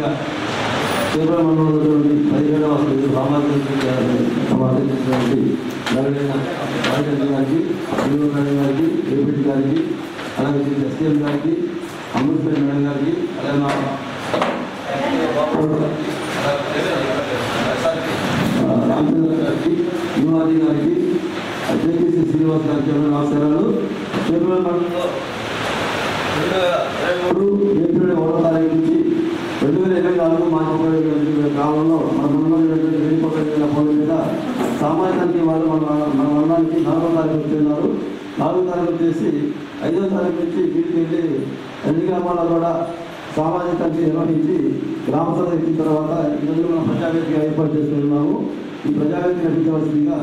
ముఖ్యంగా చేపల మండలంలోని 17వ సమాధించినటువంటి నగరైన రాజేంద్ర గారికి, అభివృద్ధి గారికి, ఏపీటీ గారికి, అలాగే ఎస్టీఎం గారికి, అమృతపేట మేడం గారికి, అలాగే రామచంద్ర గారికి, యువరాజీ గారికి, జేపీసీ శ్రీనివాస్ గారికి నమస్కారాలు. చేపల మండలంలో 2023 ఏప్రిల్ 1వ తారీఖు నుంచి 2024 మార్చి కాలంలో మన మండలంలో పనుల మీద సామాజికానికి వాళ్ళు మన మండలానికి 4వ తారీఖు వచ్చున్నారు. 4వ తారీఖు వచ్చేసి 5వ తారీఖు నుంచి వీటికి వెళ్ళి అన్ని గ్రామాల్లో కూడా సామాజికానికి నిర్వహించి గ్రామ సభ ఎక్కిన తర్వాత ఈరోజు మనం ప్రజావేదిక ఏర్పాటు చేస్తున్నాము. ఈ ప్రజావేదిక నడిపించవలసిందిగా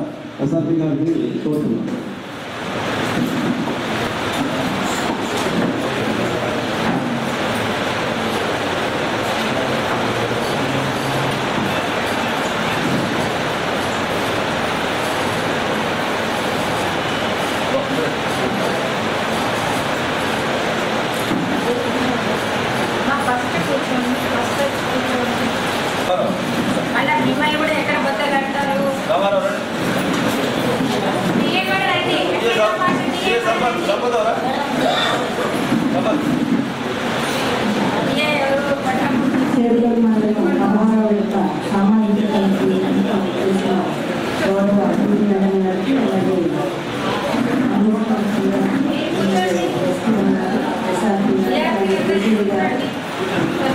ఎస్ఆర్పీ గారికి కోరుతున్నాం. చేపల మండలం అభావ యొక్క సామాజిక గౌరవ మేడం గారికి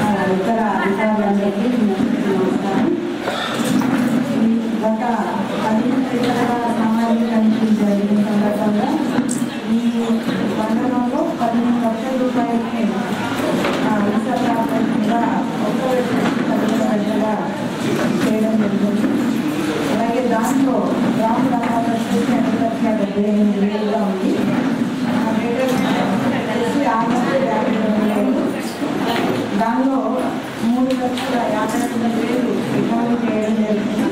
అలాగే ఇతర అధికారులందరికీ నమస్కారం. గత 15 సామాజిక కమిషన్ జరిగిన సందర్భంగా ఈ మండలంలో 15 లక్షల రూపాయలకి చేయడం జరిగింది. అలాగే దాంట్లో గ్రామ గ్రామాలకు వేలుగా ఉంది. 652,000 దానిలో 3,52,000 రికవరీ చేయడం జరిగింది.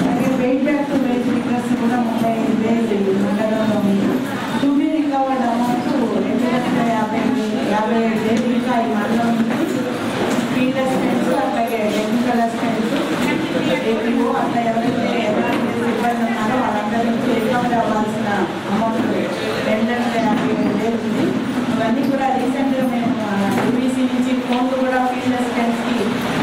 అలాగే weight back to weight request కూడా 35,000 మండలంలో ఉంది. టు బి రికవర్డ్ అమౌంట్ 2,57,000 ఇంకా ఈ మండలం ఫీల్డ్ అసిస్టెంట్స్ అట్లాగే టెక్నికల్ అసిస్టెంట్స్ ఏపీఓ అట్లా ఎవరైతే ఇబ్బంది ఉన్నారో వాళ్ళందరి నుంచి రికవర్ అవ్వాల్సిన అమౌంట్ 2,50,000 ఉంది. ఇవన్నీ కూడా రీసెంట్గా మేము యూబీసీ నుంచి ఫోన్లు కూడా ఫీల్డ్ అసిస్టెంట్స్కి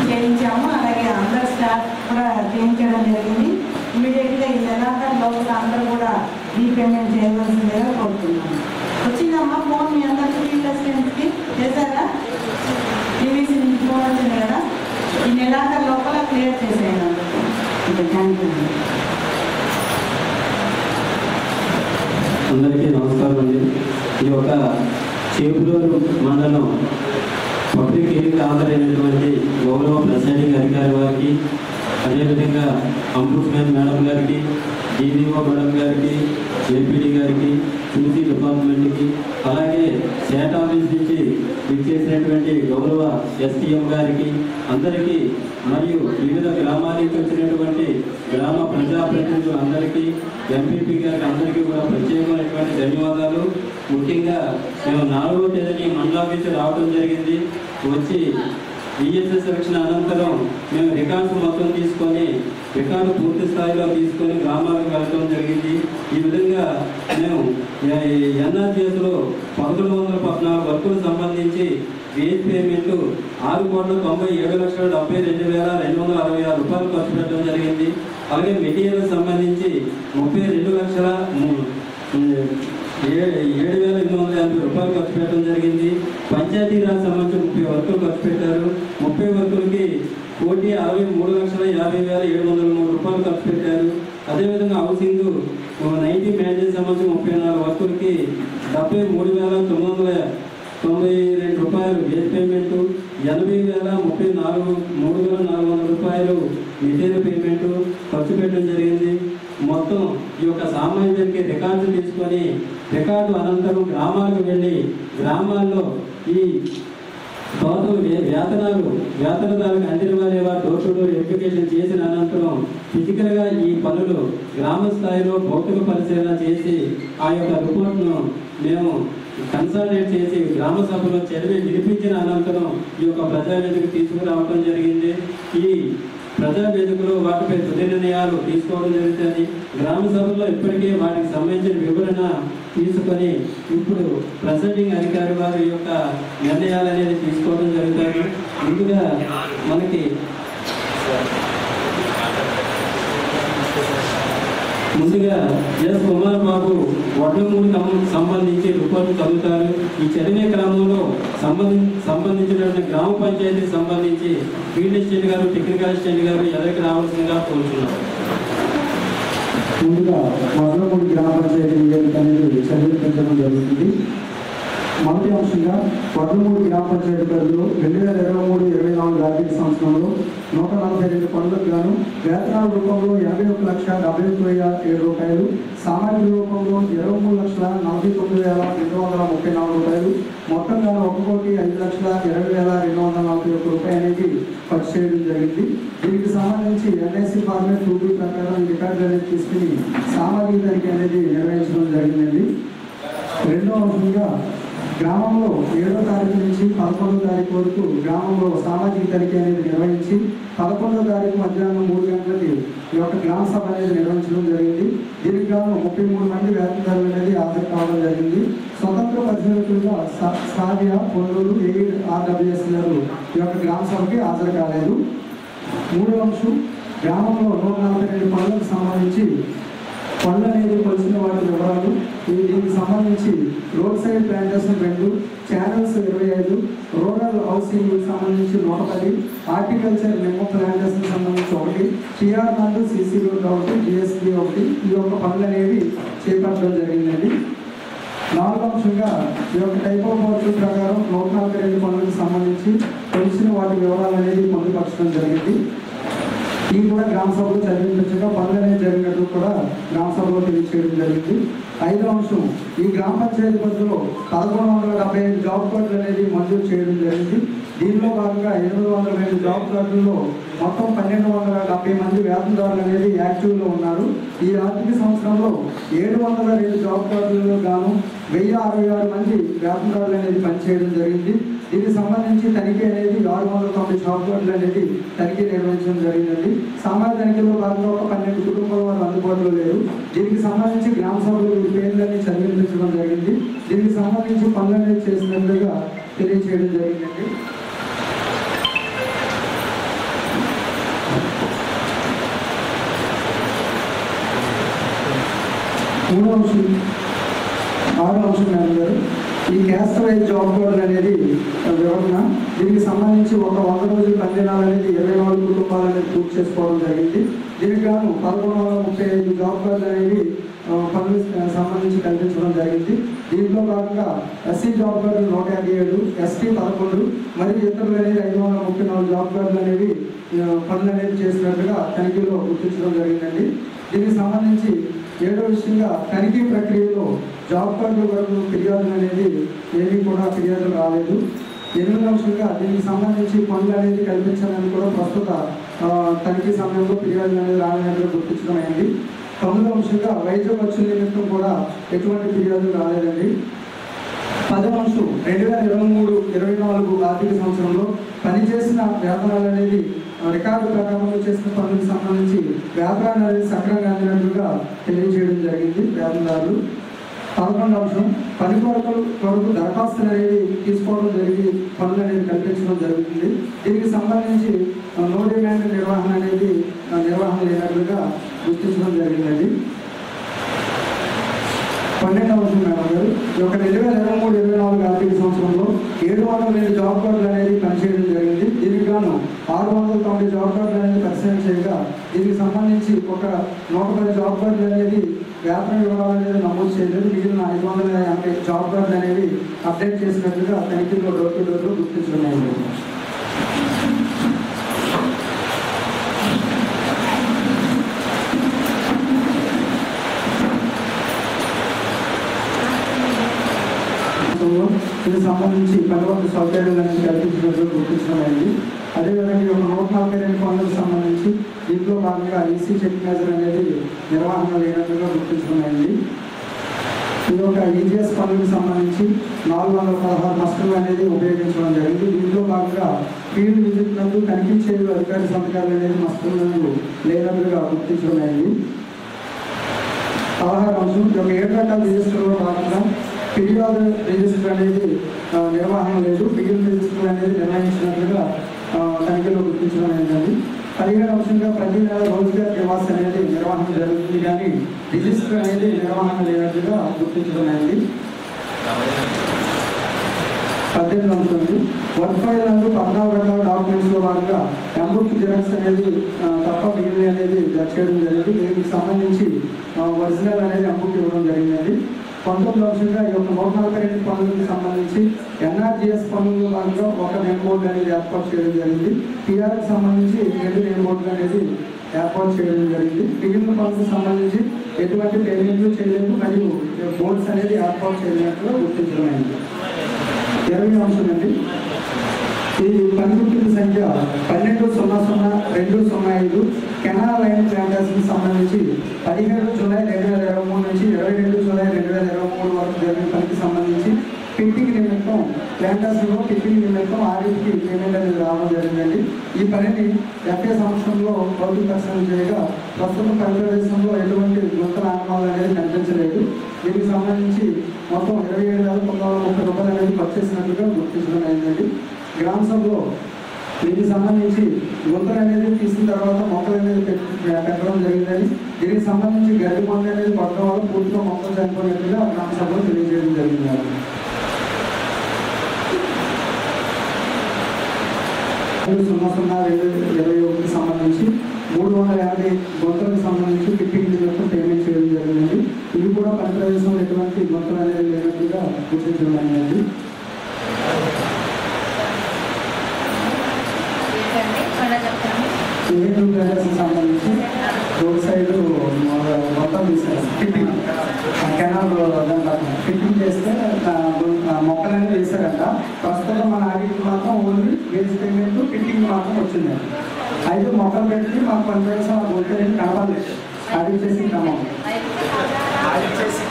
చేయించాము. అలాగే అందరు స్టాఫ్ కూడా చేయించడం జరిగింది. ఇమీడియట్గా ఈ నెలాఖరు లోపల అందరూ కూడా రీపేమెంట్ చేయవలసిందిగా కోరుతున్నాము. వచ్చిందమ్మా ఫోన్ మీ అందరికీ ఫీల్డ్ అసిస్టెంట్స్కి చేశారా? యూబీసీ నుంచి ఫోన్ వచ్చింది కదా, ఈ నెలాఖరు లోపల క్లియర్ చేసేయండి. Thank you. అందరికీ నమస్కారం అండి. ఈ యొక్క చేపలూరు మండలం పబ్లిక్ హీరింగ్ హాజరైనటువంటి గౌరవ ప్రెసిడెంట్ అధికారి వారికి, అదేవిధంగా అంబుడ్స్మెన్ మేడం గారికి, డీడీఓ మేడం గారికి, ఏపీడీ గారికి, చూసీ డిపార్ట్మెంట్కి, అలాగే స్టేట్ ఆఫీస్ నుంచి విచ్చేసినటువంటి గౌరవ ఎస్టీఎం గారికి అందరికీ, మరియు వివిధ గ్రామాలకు వచ్చినటువంటి గ్రామ ప్రజాప్రతినిధులు అందరికీ, ఎంపీపీ గారికి అందరికీ కూడా ప్రత్యేకమైనటువంటి ధన్యవాదాలు. ముఖ్యంగా మేము 4వ తేదీని మండలాఫీసు రావడం జరిగింది. వచ్చి ఈఎస్ఎస్ సెలక్షన్ అనంతరం మేము రికార్డ్స్ మొత్తం తీసుకొని రికార్డు పూర్తి స్థాయిలో తీసుకొని గ్రామాలకు వెళ్ళడం జరిగింది. ఈ విధంగా మేము ఎన్ఆర్జీఎస్లో 1114 వర్కులకు సంబంధించి వేజ్ పేమెంట్ 6,97,72,266 రూపాయలు ఖర్చు పెట్టడం జరిగింది. అలాగే మెటీరియల్ సంబంధించి 32,7,880 రూపాయలు ఖర్చు పెట్టడం జరిగింది. పంచాయతీరాజ్ సంబంధించి 30 వర్కులు ఖర్చు పెట్టారు. 30 వర్కులకి 1,63,50,703 రూపాయలు ఖర్చు పెట్టారు. అదేవిధంగా హౌసింగ్ 90 మ్యారేజ్ సంబంధించి 34 వర్కులకి 73,992 రూపాయలు వేజ్ పేమెంటు, 80,034 రూపాయలు మెటీరియల్ పేమెంటు ఖర్చు పెట్టడం జరిగింది. మొత్తం ఈ యొక్క సామాజిక రికార్డు తీసుకొని రికార్డు అనంతరం గ్రామాలకు వెళ్ళి గ్రామాల్లో ఈ టోటల్ వేతనదారులకు అందిన వారేవా డోర్ టు డోర్ వెరిఫికేషన్ చేసిన అనంతరం ఫిజికల్గా ఈ పనులు గ్రామ స్థాయిలో భౌతిక పరిశీలన చేసి ఆ యొక్క రిపోర్ట్ను మేము కన్సల్టేట్ చేసి గ్రామ సభలో చదివి వినిపించిన అనంతరం ఈ యొక్క ప్రజావేదిక తీసుకురావడం జరిగింది. ఈ ప్రజావేదికలో వాటిపై తుది నిర్ణయాలు తీసుకోవడం జరుగుతుంది. గ్రామ సభలో ఇప్పటికే వాటికి సంబంధించిన వివరణ తీసుకొని ఇప్పుడు ప్రెసిడింగ్ అధికారి వారి యొక్క నిర్ణయాలు అనేది తీసుకోవడం జరుగుతుంది. ముందుగా మనకి ఎస్ కుమార్ బాబు వడ్లమూడికి సంబంధించి రిపోర్టు చదువుతారు. ఈ చదివే క్రమంలో సంబంధించినటువంటి గ్రామ పంచాయతీకి సంబంధించి ఫీల్డ్ అసిస్టెంట్ గారు, టెక్నికల్ అసిస్టెంట్ గారు ఎదరికి రావాల్సిందిగా కోరుతున్నారు. ముందుగా వడ్లమూడి గ్రామ పంచాయతీ నివేదిక అనేది చదివించడం జరుగుతుంది. మొదటి అంశంగా వడ్లమూడి గ్రామ పంచాయతీ పరిధిలో 2023-24 ఆర్థిక సంవత్సరంలో 142 పనులకు గాను వేతనాల రూపంలో 81,71,707 రూపాయలు, సామాజిక రూపంలో 23,49,234 రూపాయలు, మొత్తం గాను 1,05,20,241 రూపాయలు అనేది ఖర్చు చేయడం జరిగింది. దీనికి సంబంధించి NIC ఫార్మేట్ 2B ప్రకారం రికార్డు అనేది తీసుకుని సామాజిక తనిఖీ అనేది నిర్వహించడం జరిగిందండి. రెండో అంశంగా గ్రామంలో 7వ తారీఖు నుంచి 11వ తారీఖు వరకు గ్రామంలో సామాజిక తనిఖీ అనేది నిర్వహించి 11వ తారీఖు మధ్యాహ్నం 3 గంటలకి ఈ యొక్క గ్రామ సభ అనేది నిర్వహించడం జరిగింది. దీనికి గాను 33 మంది వేతనదారులు అనేది హాజరు కావడం జరిగింది. స్వతంత్ర పరిశీలకులుగా సాధ్య పొందూరు ARWS గారు ఈ యొక్క గ్రామ సభకి హాజరు కాలేదు. మూడవ అంశం గ్రామంలో 142 పనులకు సంబంధించి పనులు అనేది కొలిసిన వాటి వివరాలు. దీనికి సంబంధించి road side plantation 2, channels 25, rural housing సంబంధించి 110, హార్టికల్చర్ నిమ్మ ప్లాంటేషన్ సంబంధించి 1, TR నందు CC రోడ్ 1, GSB 1 ఈ యొక్క పనులు అనేవి చేపట్టడం జరిగిందండి. నాలుగో అంశంగా ఈ యొక్క టైప్ ఆఫ్ వర్క్ ప్రకారం 142 పనులకు సంబంధించి కొలిసిన వాటి వివరాలు అనేది పొందుపరచడం జరిగింది. ఇవి కూడా గ్రామ సభలో చదివించగా పనులు అనేది జరిగినట్టు కూడా గ్రామ సభలో తెలియచేయడం జరిగింది. ఐదో అంశం ఈ గ్రామ పంచాయతీ పరిధిలో 1175 జాబ్ కార్డులు అనేది మంజూరు చేయడం జరిగింది. దీనిలో భాగంగా 802 జాబ్ కార్డుల్లో మొత్తం 1270 మంది వేతనదారులు అనేది యాక్టివ్లో ఉన్నారు. ఈ ఆర్థిక సంవత్సరంలో 702 జాబ్ కార్డులలో గాను 1066 మంది వేతనదారులు అనేది పనిచేయడం జరిగింది. దీనికి సంబంధించి తనిఖీ అనేది 690 జాబ్ కార్డులు అనేది తనిఖీ నిర్వహించడం జరిగిందండి. సామాజిక తనిఖీలో భాగంగా ఒక 12 కుటుంబాల వారు అందుబాటులో లేరు. దీనికి సంబంధించి గ్రామ సభలో పేర్లన్నీ చదివించడం జరిగింది. దీనికి సంబంధించి పనులు అనేది చేసినట్లుగా తెలియచేయడం జరిగిందండి. మూడో అంశం 6వ అంశం మేడం గారు ఈ క్యాస్ట్ వైజ్ జాబ్ కార్డులు అనేది వివరణ. దీనికి సంబంధించి 100 రోజులు పనిదినాలు అనేది 24 కుటుంబాలు అనేది పూర్తి చేసుకోవడం జరిగింది. దీనికి గాను 1135 జాబ్ కార్డులు అనేవి పనులు సంబంధించి కల్పించడం జరిగింది. దీంట్లో భాగంగా SC జాబ్ కార్డులు 157, ST 11 మరియు ఇతరులు అనేది 534 జాబ్ కార్డులు అనేవి పనులు అనేది చేసినట్టుగా తనిఖీలో గుర్తించడం జరిగిందండి. దీనికి సంబంధించి 7వ విషయంగా తనిఖీ ప్రక్రియలో జాబ్ కార్డు వరకు ఫిర్యాదులు అనేది ఏమీ కూడా ఫిర్యాదులు రాలేదు. 8వ అంశంగా దీనికి సంబంధించి పనులు అనేది కల్పించాలని కూడా ప్రస్తుత తనిఖీ సమయంలో ఫిర్యాదులు అనేది రాలేనట్లు గుర్తించడం అయింది. 9వ అంశంగా వైద్య ఖర్చుల నిమిత్తం కూడా ఎటువంటి ఫిర్యాదులు రాలేదండి. 10వ అంశం 2023-24 ఆర్థిక సంవత్సరంలో పనిచేసిన వేతనాలు అనేది రికార్డు ప్రకారంలో చేసిన పనులకు సంబంధించి వేతనాలు అనేది సక్రమంగా అందినట్లుగా తెలియజేయడం జరిగింది వేతనదారులు. 11వ అంశం పని కొరకు దరఖాస్తులు అనేది తీసుకోవడం జరిగి పనులు అనేది కల్పించడం జరుగుతుంది. దీనికి సంబంధించి నో డిమాండ్ నిర్వహణ అనేది నిర్వహణ లేనట్లుగా గుర్తించడం జరిగిందండి. 12వ అంశం మేడం గారు ఈ యొక్క 2023-24 ఆర్థిక సంవత్సరంలో 702 జాబ్ కార్డులు అనేది పనిచేయడం జరిగింది. దీనికి గాను 690 జాబ్ కార్డులు అనేది పరిశీలన చేయగా దీనికి సంబంధించి ఒక 110 జాబ్ కార్డులు అనేది వేతన వివరాలు అనేది నమోదు చేయలేదు. మిగిలిన 580 జాబ్ కార్డులు అనేవి అప్డేట్ చేసినట్లుగా తనిఖీలో డోర్ టు డోర్లో గుర్తించడం అయింది. దీనికి సంబంధించి పనివంత సౌకర్యాలు అనేది కల్పించినట్లు గుర్తించడం అయింది. అదేవిధంగా ఈ 142 పనులకు సంబంధించి దీంట్లో భాగంగా EC చెక్ మేజర్ అనేది నిర్వహణ లేనట్లుగా గుర్తించడం అయింది. ఈ యొక్క ఈజీఎస్ పనులకు సంబంధించి 416 మస్టర్లు అనేది ఉపయోగించడం జరిగింది. దీంట్లో భాగంగా ఫీల్డ్ విజిట్ నందు కనిపించే అధికారి సంతకాలు అనేది మస్టర్లను లేనట్లుగా గుర్తించడం అయింది. 16 అంశం ఈ యొక్క 7 రకాల రిజిస్టర్లో భాగంగా ఫిర్యాదు రిజిస్టర్ అనేది నిర్వహణ లేదు. ఫిర్యాదు రిజిస్టర్ అనేది నిర్వహించినట్లుగా తనిఖీలో గుర్తించడం అయిందండి. 17 అంశంగా ప్రతి నెల రోజుగారి నివాస అనేది నిర్వహణ జరుగుతుంది, కానీ రిజిస్టర్ అనేది నిర్వహణ లేనట్టుగా గుర్తించడం అయింది. 18 అంశం వర్క్ ఫైల్ నందు 14 రకాల డాక్యుమెంట్స్లో భాగంగా ఎంబుక్ జిరాక్స్ అనేది తప్ప మిగిలిన అనేది జడ్జ్ చేయడం జరిగింది. దీనికి సంబంధించి ఒరిజినల్ అనేది ఎంబుక్ ఇవ్వడం జరిగిందండి. 19 అంశంగా ఈ యొక్క 142 పనులకు సంబంధించి ఎన్ఆర్జీఎస్ పనుల్లో భాగంగా ఒక నేమ్ బోర్డు అనేది ఏర్పాటు చేయడం జరిగింది. టీఆర్కి సంబంధించి 2 నేమ్ బోర్డు అనేది ఏర్పాటు చేయడం జరిగింది. మిగిలిన పనులకు సంబంధించి ఎటువంటి పేమెంట్లు చేయలేదు మరియు బోర్డ్స్ అనేది ఏర్పాటు చేయలేనట్టుగా గుర్తించడం అయింది. 20 అంశం అండి. ఈ పని గుర్తింపు సంఖ్య 12/00/205 కెనాల్ లైన్ ప్లాంటేషన్కి సంబంధించి 17 జూలై 2023 నుంచి 22 జూలై 2023 వరకు జరిగిన పనికి సంబంధించి పిట్టింగ్ నిమిత్తం ప్లాంటేషన్లో పిట్టింగ్ నిమిత్తం ఆడిట్కి పేమెంట్ అనేది రావడం జరిగిందండి. ఈ పనిని FA సంవత్సరంలో భౌతిక పరిశీలన చేయగా ప్రస్తుతం పని ప్రదేశంలో ఎటువంటి నూతన ఆగమాలు అనేది కనిపించలేదు. దీనికి సంబంధించి మొత్తం 27,930 రూపాయలు అనేది ఖర్చు చేసినట్లుగా గుర్తించడం అయిందండి. గ్రామ సభలో దీనికి సంబంధించి గుంతలు అనేది తీసిన తర్వాత మొక్కలు అనేది పెట్టడం జరిగిందని, దీనికి సంబంధించి గడ్డి మంది అనేది పడడం వల్ల పూర్తిగా మొక్కలు చనిపోయినట్లుగా గ్రామ సభలో తెలియజేయడం జరిగింది. 00/2021 సంబంధించి 350 గుంతలకు సంబంధించి ఫిట్టింగ్ నిమిత్తం పేమెంట్ చేయడం జరిగింది. ఇది కూడా పని ప్రదేశంలో ఎటువంటి గుంతలు అనేది లేనట్టుగా గుర్తించడం అయిందండి. సంబంధించి రోడ్ సైడ్ మొత్తం తీసారు. ఫిట్టింగ్ కెనాల్ ఫిట్టింగ్ చేస్తే మొక్కలన్నీ వేసారంట. ప్రస్తుతం మన ఆడిట్ మాత్రం ఓన్లీ వేస్ట్ పేమెంట్ ఫిట్టింగ్ మాత్రం వచ్చిందండి. అయితే మొక్కలు పెట్టి మాకు పని ప్రదేశం ఆ గుంటలేమి కనపడలేదు. ఆడిట్ చేసి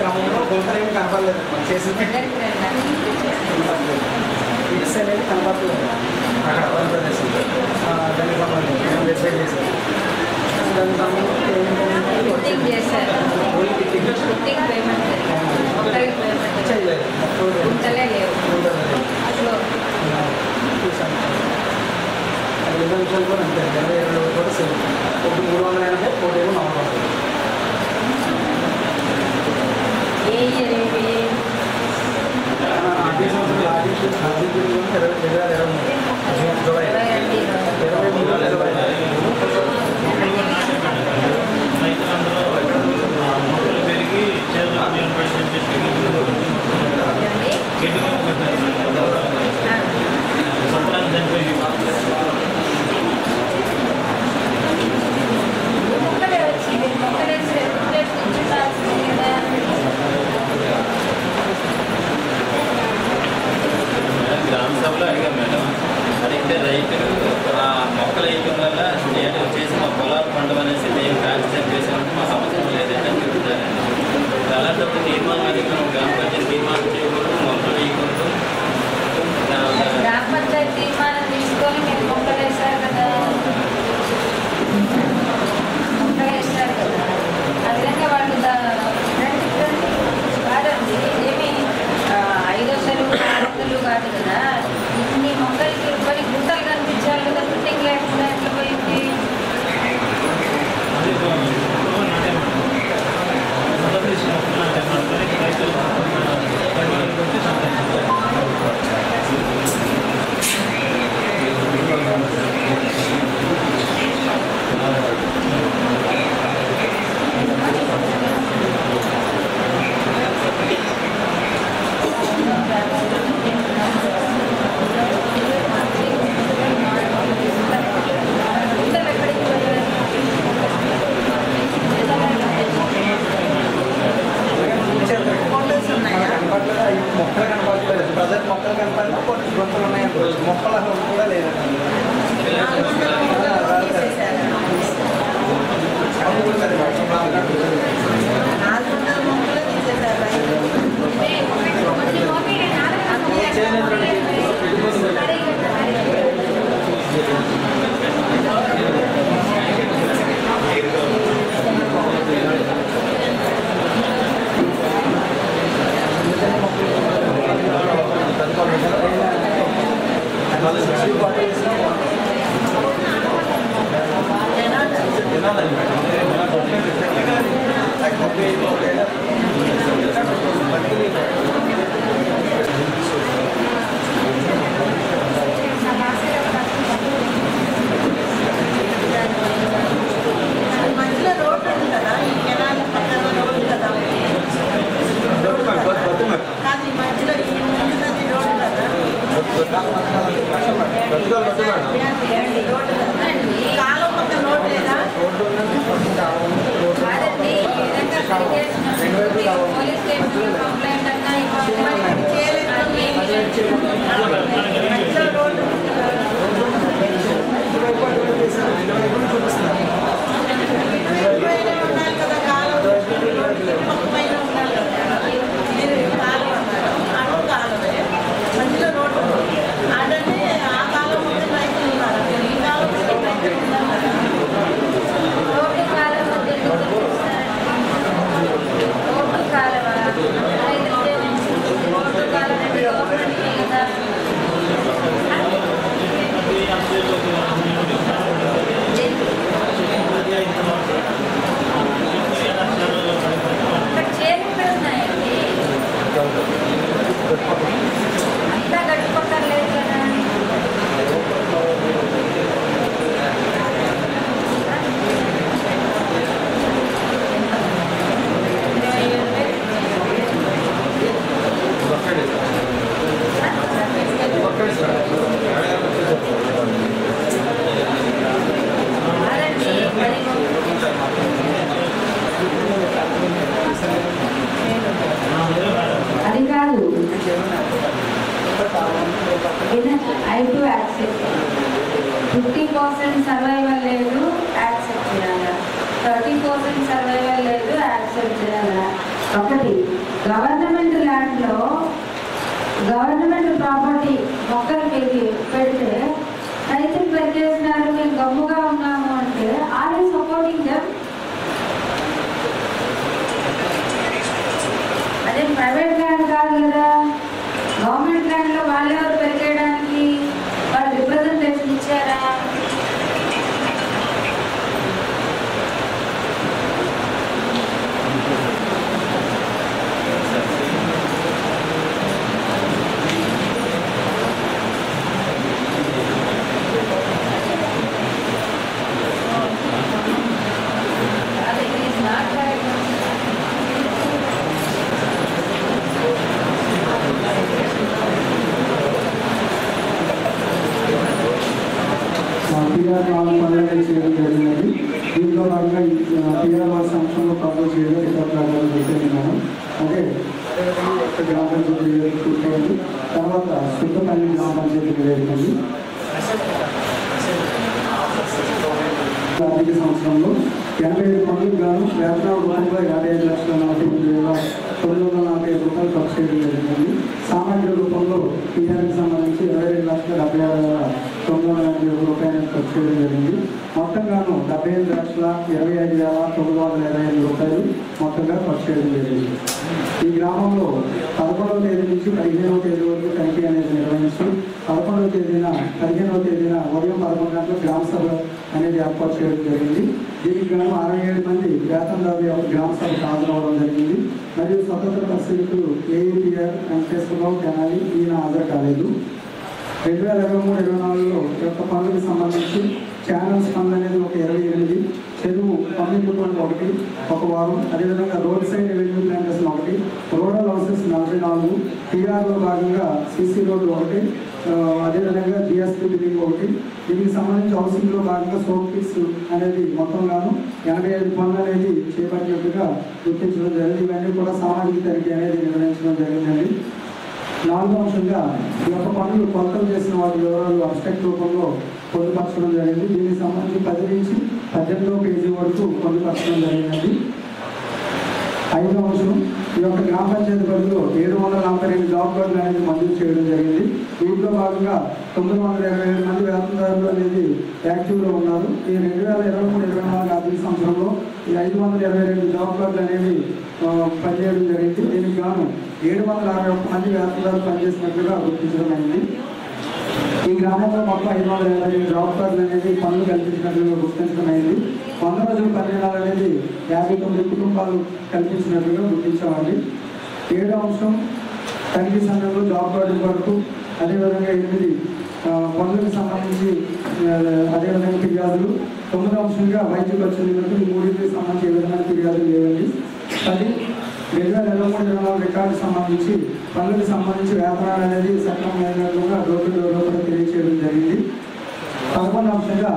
క్రమంలో గుంటలేమి కనపడలేదు. చేసి ఇట్స్ అనేది కనపడలేదు అక్కడ పని ప్రదేశం. దానికి సంబంధించి వెబ్సైట్ చేశారు. దానికి సంబంధించి నిమిషాలు కూడా అంతే. 22 కూడా సేమ్. ఒకటి 380, ఒకటి ఏమో 400. గ్రామ సభలో అడిగాం మేడం. అడిగితే రైతులు ఆ మొక్కలు వేయడం వల్ల నేను వచ్చేసి మా పొలాలు పండు అనేసి మేము కాన్సెప్ట్ చేసినట్టు మా సమస్య లేదంటే చెప్తున్నారండి. అలాంటప్పుడు తీర్మానం అడిగిన గ్రామ పంచాయతీ తీర్మానం చేయకూడదు, మొక్కలు వేయకూడదు. గ్రామ పంచాయతీ తీర్మానం తీసుకొని మీరు మొక్కలు వేస్తారు కదా, మొక్కలు వేస్తారు కదా, ఆ విధంగా వాళ్ళు కాదండి. ఏమి 500 600 కాదు కదా. ఇన్ని మొక్కలకి కొన్ని గుంటలు కనిపించాలి కదా. ఫిట్టింగ్ లేకుండా ఎట్లా పోయింది? మధ్యలో రోడ్డు ఉంది కదా, ఈ కెనాల్ పక్కన రోడ్డు కదా, కాదు ఈ మధ్యలో ఈ ముందున్నది రోడ్డు కదా, కాలం పక్కన రోడ్డు లేదా? కాదండి, ఏదైనా పోలీస్ స్టేషన్ కంప్లైంట్ అన్నా మధ్యలో రోడ్డు ఉండాలి కదా, కాలం పక్కమైన ఉండాలి కదా, మీరు కాలం అన్నారు, అటు కాలమే మధ్యలో రోడ్డు అంటే ఆ కాలం ముందు రైతులు ఉన్నారు, ఈ కాలం ముందు రైతులు ఉన్నారు కదా. రోడ్డు కాలం రోడ్డు కాలవ రోడ్డు కాలం అంటే గవర్నమెంట్ కదా. అక్కడ చేలు ఎక్కడ ఉన్నాయండి? అంతా గడిపక్కర్ లేదు కదా. అది కాదు, ఐ టు యాక్సెప్ట్ 50% సర్వైవల్ లేదు, యాక్సెప్ట్ చేయాలా? 30% సర్వైవల్ లేదు, యాక్సెప్ట్ చేయాలా? ఒకటి, గవర్నమెంట్ ల్యాండ్లో గవర్నమెంట్ ప్రాపర్టీ మొక్కలు పెడితే రైతులు పెరిగేసినారు, మేము గమ్ముగా ఉన్నాము అంటే ఆర్ యూ సపోర్టింగ్ దెమ్? అదే ప్రైవేట్ ల్యాండ్ కాదు కదా, గవర్నమెంట్ ల్యాండ్లో వాళ్ళెవరు పెరిగేయడానికి వాళ్ళు రిప్రజెంటేషన్ ఇచ్చారా? అది is not correct. పిఆర్ పనులు చేయడం జరిగినది. దీంట్లో భాగంగా పిఆర్ వారి సంవత్సరంలో ప్రపోజ్ చేయడం ఇతర చేస్తున్నాను. ఓకే, గ్రామ పంచాయతీ పూర్తయింది. తర్వాత సుత్తపల్లి గ్రామ పంచాయతీ నివేదికండి. ఆర్థిక సంవత్సరంలో 85 పనులకు గాను వేతనాల రూపంలో 55,45,940 రూపాయలు ఖర్చు చేయడం జరిగింది. సామాజిక రూపంలో పిఆర్కి సంబంధించి 22,76,980 రూపాయలు ఖర్చు చేయడం జరిగింది. మొత్తంగాను 75,25,925 రూపాయలు మొత్తంగా ఖర్చు చేయడం జరిగింది. ఈ గ్రామంలో 11వ తేదీ నుంచి 15వ తేదీ వరకు తనిఖీ అనేది నిర్వహిస్తూ 11వ తేదీన 15వ తేదీన ఉదయం 11 గంటలకు గ్రామ సభ అనేది ఏర్పాటు చేయడం జరిగింది. దీనికి గాను 67 మంది వేతనదారులు గ్రామ సభకు హాజరవడం జరిగింది. మరియు స్వతంత్ర పరిస్థితులు ఏఈపిఆర్ వెంకటేశ్వరరావు తెనాలి ఈయన హాజరు కాలేదు. 2023-24లో యొక్క పనులకు సంబంధించి ఛానల్స్ పనులు అనేది ఒక 28, చెరువు పన్నెండు పనులు ఒక వారం, అదేవిధంగా road side revenue plantation 1, rural houses 44, టీఆర్లో భాగంగా సిసి రోడ్డు 1, అదేవిధంగా జిఎస్పీ బిల్డింగ్ 1. దీనికి సంబంధించి హౌసింగ్లో భాగంగా సోప్ కిట్స్ అనేది మొత్తంగాను 85 పనులు అనేది చేపట్టినట్టుగా గుర్తించడం జరిగింది. ఇవన్నీ కూడా సామాజిక తనిఖీ అనేది నిర్వహించడం జరిగిందండి. 4వ అంశంగా ఈ యొక్క పనులు కొలతలు చేసిన వాటి వివరాలు అబ్స్ట్రాక్ట్ రూపంలో పొందుపరచడం జరిగింది. దీనికి సంబంధించి 10 నుంచి 18వ పేజీ వరకు పొందుపరచడం జరిగిందండి. 5వ అంశం, ఈ యొక్క గ్రామ పంచాయతీ పరిధిలో 742 జాబ్ కార్డులు అనేది మంజూరు చేయడం జరిగింది. వీటిలో భాగంగా 927 మంది వేతనదారులు అనేది యాక్టివ్లో ఉన్నారు. ఈ 2023-24 ఆర్థిక సంవత్సరంలో ఈ 522 జాబ్ కార్డులు అనేవి పనిచేయడం జరిగింది. దీనికి గాను 761 మంది వేతనదారులు పనిచేసినట్లుగా గుర్తించడం అయింది. ఈ గ్రామంలో మొత్తం 550 జాబ్ కార్డులు అనేది పనులు కల్పించినట్లుగా గుర్తించడమైంది. 100 రోజుల పనిదినాలు అనేది 59 కుటుంబాలు కల్పించినట్లుగా గుర్తించామండి. 7వ అంశం తనిఖీ సమయంలో జాబ్ కార్డుల వరకు అదేవిధంగా 8 పనులకు సంబంధించి అదేవిధంగా ఫిర్యాదులు. 9వ అంశంగా వైద్య ఖర్చుల నిమిత్తం 3కి సంబంధించి ఏ విధమైన ఫిర్యాదులు లేవండి. 10 2023 రికార్డు సంబంధించి పనులకు సంబంధించి వ్యాపారాలు అనేది సక్రమమైనట్లుగా డోర్ టు డోర్ కూడా తెలియజేయడం జరిగింది. 11వ అంశంగా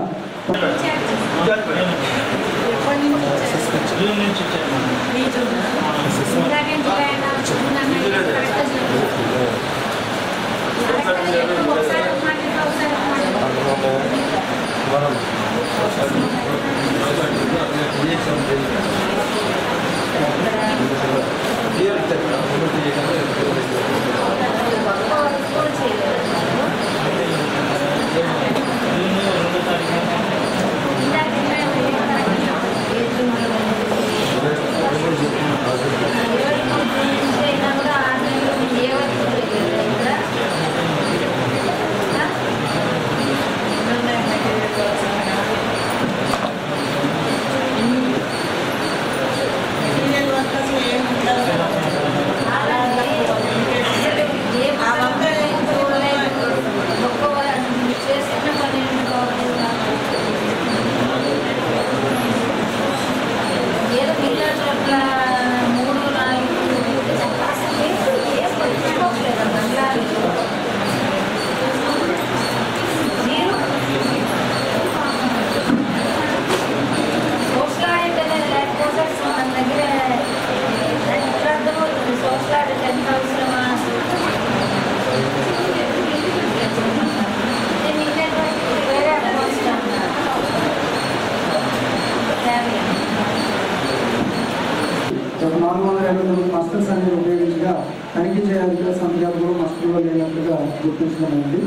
మస్టర్స్ అనేది ఉపయోగించగా తనిఖీ చేయాల్సిన సంఖ్యలో మస్టర్లో లేనట్లుగా గుర్తించడమైంది.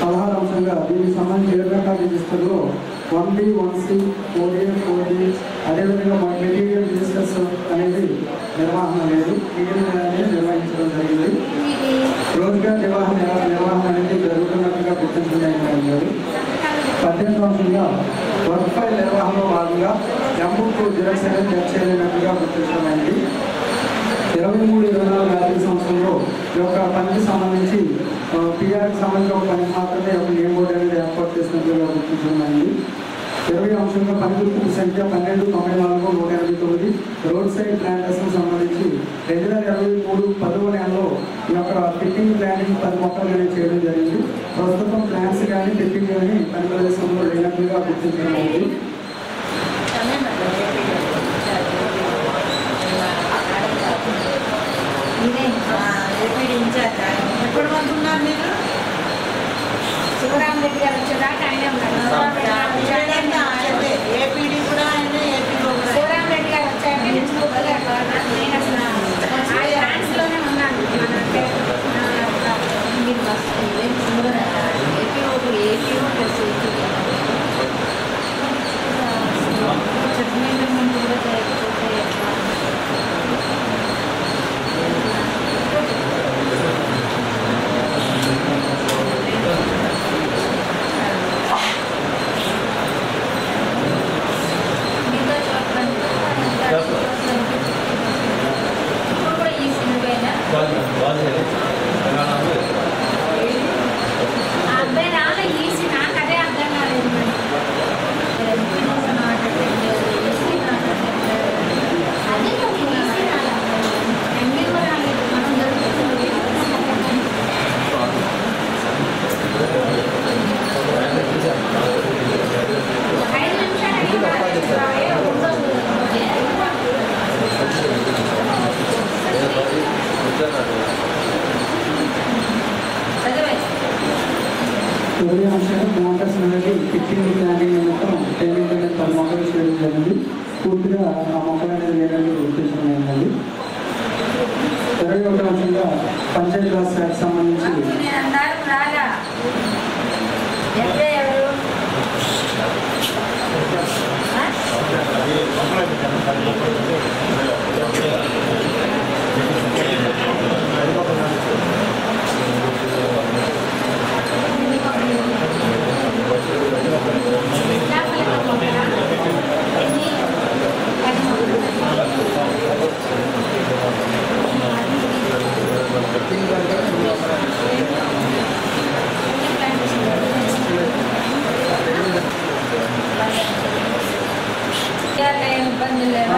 16వ అంశంగా దీనికి సంబంధించి 7 రకాల రిజిస్టర్లో 1B, 1C, 4A, 4D అదేవిధంగా మెటీరియల్ రిజిస్టర్స్ అనేది నిర్వహణ లేదు. అనేది నిర్వహించడం జరిగింది. రోజుగా నిర్వహణ అనేది జరుగుతున్నట్టుగా గుర్తించడం జరిగింది. 18వ అంశంగా వర్క్ ఫైల్ నిర్వహణలో భాగంగా ఎంబుక్ జిరాక్స్ అనేది జడ్జ్ చేయలేనట్టుగా గుర్తించడమైంది. 23-24 ఆర్థిక సంవత్సరంలో ఈ యొక్క పనికి సంబంధించి పిఆర్కి సంబంధించిన ఒక పనికి మాత్రమే ఒక నేమ్ బోర్డు అనేది ఏర్పాటు చేసినట్లుగా గుర్తించడమైంది. 20వ అంశంగా పని గుర్తింపు సంఖ్య 1294-189 రోడ్ సైడ్ ప్లాంటేషన్ సంబంధించి 2023 10వ నెలలో ఈ యొక్క పిట్టింగ్ ప్లాంటింగ్ 10 మొక్కలు అనేది చేయడం జరిగింది. ప్రస్తుతం ప్లాంట్స్ కానీ పిట్టింగ్ కానీ పని ప్రదేశంలో లేనట్లుగా గుర్తించడమైంది. ఎప్పుడు పంపుతున్నారు మీరు? శివరాం రెడ్డి గారు వచ్చేదాకా ఆయన ఏపీడీ కూడా ఆయన ఏపీలో శివరాం రెడ్డి గారు వచ్చాక నేను అసలు డాన్స్లోనే ఉన్నాను. ఏపీ ప్లస్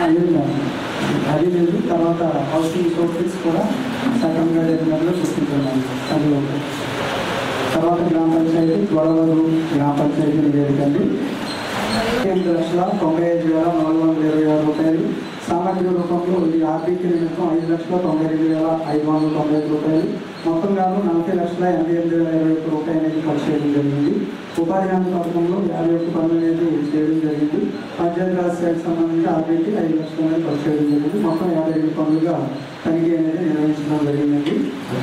అది లేదు. తర్వాత హౌసింగ్ సోర్సెస్ కూడా సగంగా జరిగినట్లు గుర్తించున్నాను. అది ఓకే. తర్వాత గ్రామ పంచాయతీ గొడవలు గ్రామ పంచాయతీ నివేదికండి. 8,95,426 రూపాయలు. సామగ్రి రూపంలో ఈ ఆర్బీకి నిమిత్తం 5,92,595 రూపాయలు. మొత్తం గాను 40,88,021 రూపాయలు అనేది ఖర్చు చేయడం జరిగింది. ఉపాధి హామీ పథకంలో 51 పనులు అనేది చేయడం జరిగింది. పంచాయతీరాజ్ శాఖకు సంబంధించి ఆర్బీకి 5 లక్షలు అనేది ఖర్చు చేయడం జరిగింది. మొత్తం 55 పనులుగా తనిఖీ అనేది నిర్వహించడం జరిగింది.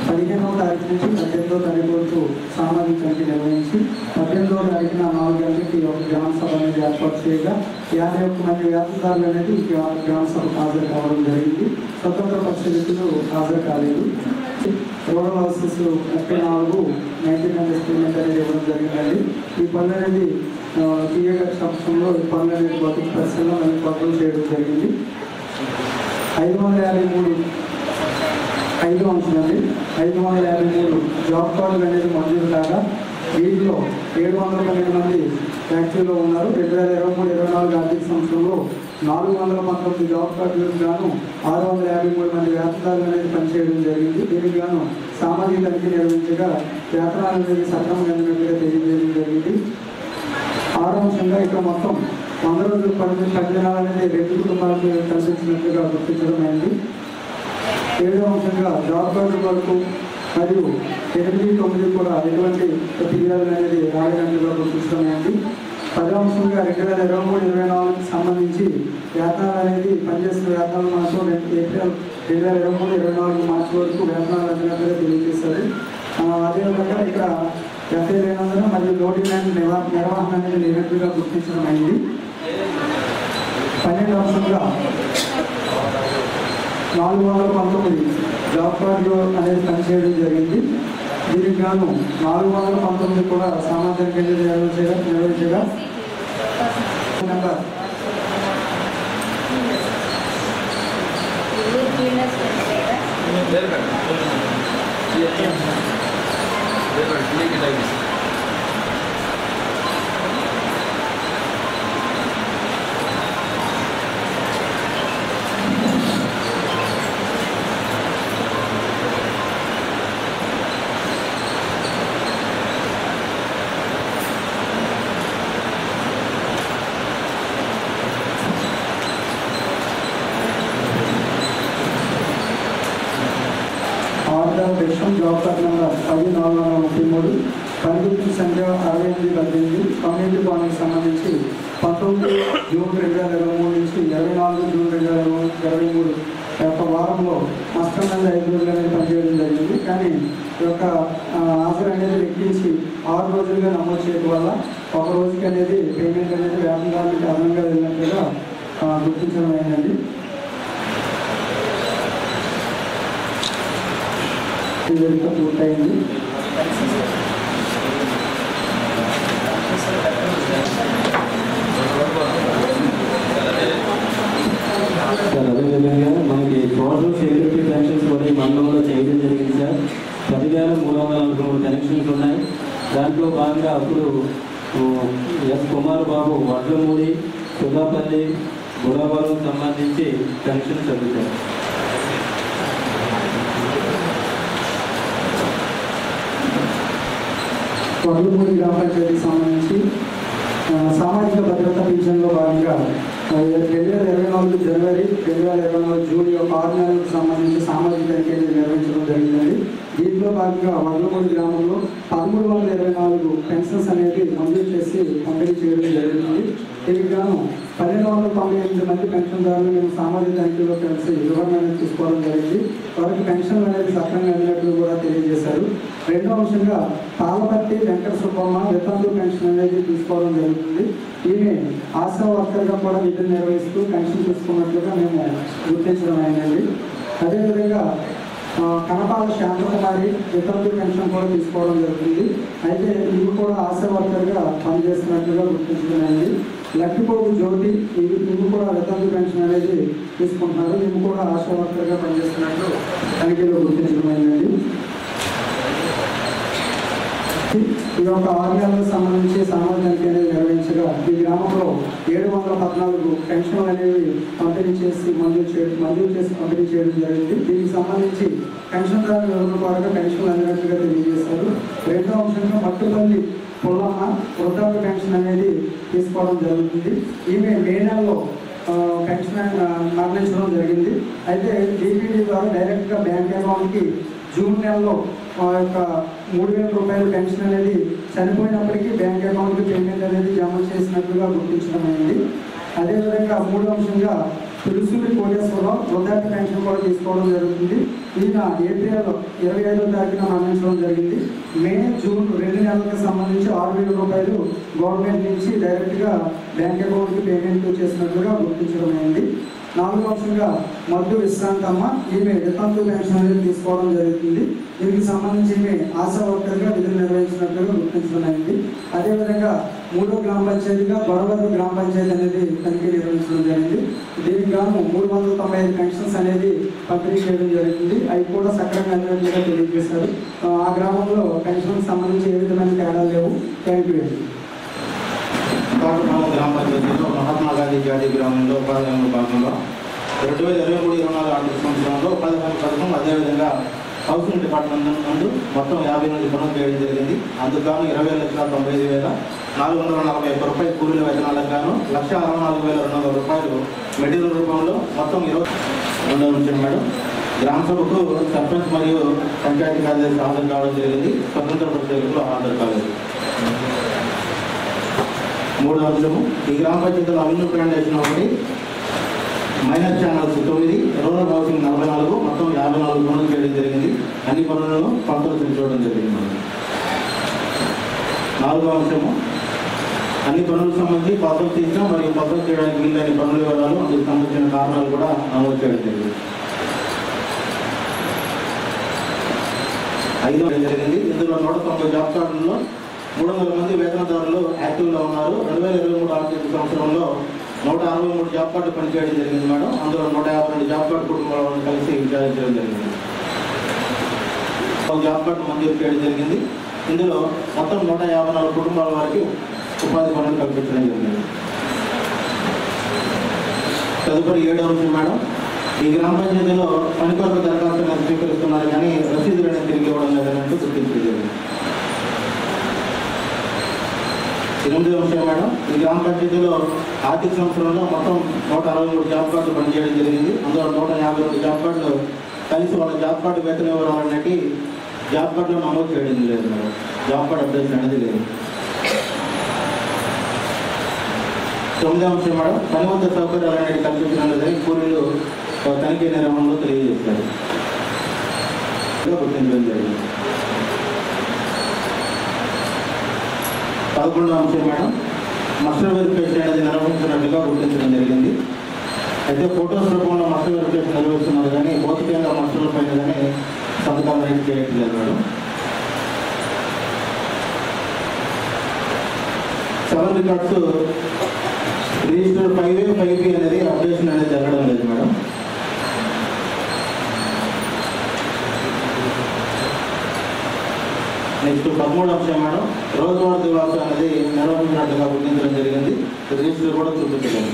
15వ తారీఖు నుంచి 18వ తారీఖు వరకు సామాజిక తనిఖీ నిర్వహించి 18వ తారీఖున 4 గంటలకి ఒక గ్రామ సభ అనేది ఏర్పాటు చేయగా 51 మంది వ్యాపారదారులు అనేది గ్రామ సభకు హాజరు కావడం జరిగింది. స్వతంత్ర పక్ష వ్యక్తులు హాజరు కాలేదు. రూరల్ హౌసెస్ 34 మెయింటెనెన్స్ ఎస్టిమేట్ అనేది ఇవ్వడం జరిగిందండి. ఈ పనులు అనేది టీఏ సంవత్సరంలో ఈ పనులు అనేది బతుకు పరిస్థితుల్లో మనకి పనులు చేయడం జరిగింది. 553 జాబ్ కార్డులు అనేది మంజూరు కాగా వీటిలో 712 మంది యాక్టివ్లో ఉన్నారు. 2023-24 ఆర్థిక సంవత్సరంలో 419 జాబ్ కార్డులకు గాను 653 మంది వేతనాలు అనేది పనిచేయడం జరిగింది. దీనికి గాను సామాజిక తనిఖీ నిర్వహించగా వేతనాలు అనేది సక్రమంగా అందినట్లుగా తెలియజేయడం జరిగింది. 6వ అంశంగా ఇక్కడ మొత్తం 100 రోజులు పనిదినాలు అనేది 2 కుటుంబాలకు కల్పించినట్లుగా గుర్తించడం అయింది. 7వ అంశంగా జాబ్ కార్డు వరకు మరియు 8, 9 కూడా ఎటువంటి ఫిర్యాదులు అనేది రాయడానికి గుర్తించడం అయింది. 10వ అంశంగా 2023-24 సంబంధించి వేతనాలు అనేది పనిచేసిన వేతనాలు మాత్రం ఏప్రిల్ 2023-24 మార్చి వరకు వేతనాలు అందినట్లుగా తెలియజేశారు. అదేవిధంగా ఇక్కడ FA లేనందున మరియు లోడింగ్ అండ్ నిర్వహణ అనేది లేనట్లుగా గుర్తించడం అయింది. 12వ అంశంగా 419 జాబ్ కార్డులు అనేది పనిచేయడం జరిగింది. దీనికి గాను 419 కూడా సామాజిక నిర్వహించగా జాబ్ కార్డు నెంబర్ 10,433 పనిగుర్తుల సంఖ్య 6818 కమ్యూనిటీ బాండ్కి సంబంధించి 19 జూన్ 2023 నుంచి 24 జూన్ 2023 యొక్క వారంలో నష్టం అనేది 5 రోజులు అనేది పనిచేయడం జరిగింది. కానీ ఈ యొక్క హాజరు అనేది లెక్కించి 6 రోజులుగా నమోదు చేయడం వల్ల ఒక రోజుకి అనేది పేమెంట్ అనేది వ్యాపారానికి అదనంగా వెళ్ళినట్లుగా గుర్తించడం అయిందండి. పూర్తయింది. అదేవిధంగా మనకి సోషల్ సెక్యూరిటీ కనెక్షన్స్ కూడా ఈ మండలంలో చేయడం జరిగింది సార్. 10,343 కనెక్షన్స్ ఉన్నాయి. దాంట్లో భాగంగా అప్పుడు ఎస్ కుమార్ బాబు వడ్లమూడి సుధాపల్లి గుడావరం సంబంధించి కనెక్షన్స్ అందుతారు. వడ్లమూడి గ్రామ పంచాయతీకి సంబంధించి సామాజిక భద్రత పింఛన్లో భాగంగా 2024 జనవరి 2024 జూన్ యొక్క 6 నెలలకు సంబంధించి సామాజిక తనిఖీ నిర్వహించడం జరిగిందండి. దీంట్లో భాగంగా వడ్లమూడి గ్రామంలో 1324 పెన్షన్స్ అనేది మంజూరు చేసి పంపిణీ చేయడం జరిగింది. దీనికి గాను 1298 మంది పెన్షన్దారులు మేము సామాజిక తనిఖీలో కలిసి వివరణ అనేది తీసుకోవడం జరిగింది. వారికి పెన్షన్లు అనేది సక్రమంగా అందినట్లు కూడా తెలియజేశారు. 2వ అంశంగా పాలపర్తి వెంకట సుబ్బమ్మ వితంతు పెన్షన్ అనేది తీసుకోవడం జరుగుతుంది. ఈమె ఆశా వర్కర్గా కూడా విధులు నిర్వహిస్తూ పెన్షన్ తీసుకున్నట్లుగా మేము గుర్తించడం అయిందండి. అదేవిధంగా కనపాల శాంతకుమారి వితంతు పెన్షన్ కూడా తీసుకోవడం జరుగుతుంది. అయితే ఇవి కూడా ఆశా వర్కర్గా పనిచేస్తున్నట్లుగా గుర్తించడం అయింది. లక్కిపోగు జ్యోతి ఇవి కూడా వితంతు పెన్షన్ అనేది తీసుకుంటున్నారు. ఇవి కూడా ఆశా వర్కర్గా పనిచేస్తున్నట్లు తనిఖీలో గుర్తించడం అయిందండి. ఈ యొక్క 6 నెలలకు సంబంధించి సామాజిక తనిఖీ అనేది నిర్వహించగా ఈ గ్రామంలో 714 పెన్షన్లు అనేవి పంపిణీ చేసి మంజూరు చేసి పంపిణీ చేయడం జరిగింది. దీనికి సంబంధించి పెన్షన్దారుల వివరణ ద్వారా పెన్షన్లు అందినట్లుగా తెలియజేశారు. రెండో అంశంగా మట్టుపల్లి పుల్లమ్మ వృద్ధాప్య పెన్షన్ అనేది తీసుకోవడం జరుగుతుంది. ఈమె మే నెలలో పెన్షన్ మరణించడం జరిగింది. అయితే జీపీడీ ద్వారా డైరెక్ట్గా బ్యాంక్ అకౌంట్కి జూన్ నెలలో యొక్క 3,000 రూపాయల పెన్షన్ అనేది చనిపోయినప్పటికీ బ్యాంక్ అకౌంట్కి పేమెంట్ అనేది జమ చేసినట్లుగా గుర్తించడం అయింది. అదేవిధంగా మూడో అంశంగా తులసూరి కోటేశ్వరరావు వృద్ధాప్య పెన్షన్ కూడా తీసుకోవడం జరుగుతుంది. ఈయన ఏప్రిల్ 25వ తారీఖున మరణించడం జరిగింది. మే జూన్ 2 నెలలకు సంబంధించి 6,000 రూపాయలు గవర్నమెంట్ నుంచి డైరెక్ట్గా బ్యాంక్ అకౌంట్కి పేమెంట్ చేసినట్లుగా గుర్తించడం అయింది. నాలుగో అంశంగా మద్దు విశ్రాంతమ్మ ఈమె వితంతు పెన్షన్ అనేది తీసుకోవడం జరుగుతుంది. దీనికి సంబంధించి ఈమె ఆశా వర్కర్గా విధులు నిర్వహించినట్లుగా గుర్తించడం అయింది. అదేవిధంగా మూడో గ్రామ పంచాయతీగా గొడవరు గ్రామ పంచాయతీ అనేది తనిఖీ నిర్వహించడం జరిగింది. దీనికి గాను 395 పెన్షన్స్ అనేది పంపిణీ చేయడం జరుగుతుంది. అవి కూడా సక్రమంగా అందినట్లుగా తెలియజేశారు. ఆ గ్రామంలో పెన్షన్కి సంబంధించి ఏ విధమైన తేడా లేవు. Thank you. గ్రామ పంచాయతీలో మహాత్మా గాంధీ జాతీయ గ్రామంలో ఉపాధి హామీ భాగంలో 2023-24 ఆర్థిక సంవత్సరంలో ఉపాధి హామీ పథకం అదేవిధంగా హౌసింగ్ డిపార్ట్మెంట్ నుండి మొత్తం 58 పనులు చేయడం జరిగింది. అందుకు గాను 20,95,441 రూపాయలు కూలీల వేతనాలకు గాను 1,64,200 రూపాయలు మెటీరియల్ రూపంలో మొత్తం 22 ఉంచారు మేడం. గ్రామ సభకు సర్పంచ్ మరియు పంచాయతీ కార్యదర్శి హాజరు కావడం జరిగింది. స్వతంత్ర ప్రత్యేకతలో హాజరు కాలేదు. మూడో అంశము ఈ గ్రామ పంచాయతీలో అవినీతి plantation 1, minor channels 9, rural housing 44 మొత్తం 54 పనులు చేయడం జరిగింది. అన్ని పనులను పంటలు చూడడం జరిగింది. నాలుగో అంశము అన్ని పనులకు సంబంధించి పద్ధతులు తీయడం మరియు పద్ధతులు చేయడానికి వీలైన పనుల వివరాలు అందుకు సంబంధించిన కారణాలు కూడా నమోదు చేయడం జరిగింది. 5వ జరిగింది. ఇందులో 190 జాబ్ కార్డుల్లో 300 మంది వేతనదారులు యాక్టివ్లో ఉన్నారు. 2023 ఆర్థిక సంవత్సరంలో 163 జాబ్ కార్డు పనిచేయడం జరిగింది మేడం. అందులో 152 జాబ్ కార్డు కుటుంబాలను కలిసి విచారించడం జరిగింది. ఒక జాబ్ కార్డు మంజూరు చేయడం జరిగింది. ఇందులో మొత్తం 154 కుటుంబాల వారికి ఉపాధి పనులు కల్పించడం జరిగింది. తదుపరి 7వ అంశం మేడం ఈ గ్రామ పంచాయతీలో పని కొరకు దరఖాస్తులను స్వీకరిస్తున్నారు కానీ రసీదులు అనేది తిరిగి ఇవ్వడం లేదన్నట్టు గుర్తించడం జరిగింది. 8వ అంశం మేడం ఈ గ్రామ పంచాయతీలో ఆర్థిక సంవత్సరంలో మొత్తం 163 జాబ్ కార్డులు పనిచేయడం జరిగింది. అందులో 152 జాబ్ కార్డులు కలిసి వాళ్ళ జాబ్ కార్డు వేతన వివరాలన్నట్టు జాబ్ కార్డులో నమోదు చేయడం లేదు మేడం. జాబ్ కార్డు అప్డేషన్ అనేది లేదు. 9వ అంశం మేడం పని వద్ద సౌకర్యాలు అనేది కల్పించడం లేదని కూలీలు తనిఖీ నిర్వహణలో తెలియజేస్తారు గుర్తించడం జరిగింది. 11వ అంశం మేడం మస్టర్ వెరిఫికేషన్ అనేది నిర్వహించినట్లుగా గుర్తించడం జరిగింది. అయితే ఫోటోస్ రూపంలో మస్టర్ వెరిఫికేషన్ నిర్వహిస్తున్నారు కానీ భౌతికంగా మస్టర్ల పైన కానీ సంతకాలు అనేది చేయట్లేదు madam. 7 records register 5A 5B అనేది అప్డేషన్ అనేది జరగడం లేదు మేడం. నెక్స్ట్ 13వ అంశం మేడం రోజువారీ దివాసు అనేది నిర్వహించినట్లుగా గుర్తించడం జరిగింది. రిజిస్టర్ కూడా చూపించలేదు.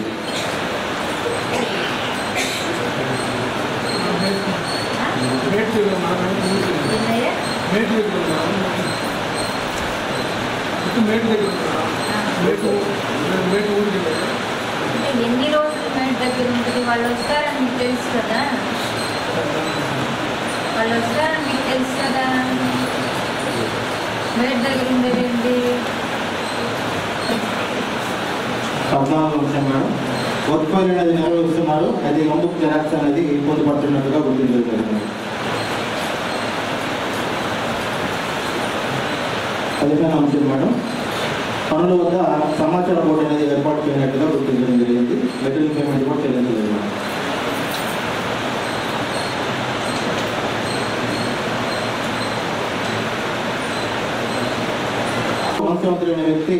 ఎన్ని రోజులు మేట్ దగ్గర ఉంటుంది? వాళ్ళు వస్తారని మీకు తెలుసు కదా? మేట్ దగ్గర ఉండేది 14వ అంశం మేడం వర్క్ ఫైల్ అనేది నిర్వహిస్తున్నారు. అది ముందుకు జెరాక్స్ అనేది పొందుపడుతున్నట్టుగా గుర్తించడం జరిగింది. 15వ అంశం మేడం పనుల వద్ద సమాచార బోర్డు అనేది ఏర్పాటు చేయనట్టుగా గుర్తించడం జరిగింది. మెటీరియల్ పేమెంట్ కూడా చెల్లించలేదు మేడం. ముఖ్యమంత్రి అనే వ్యక్తి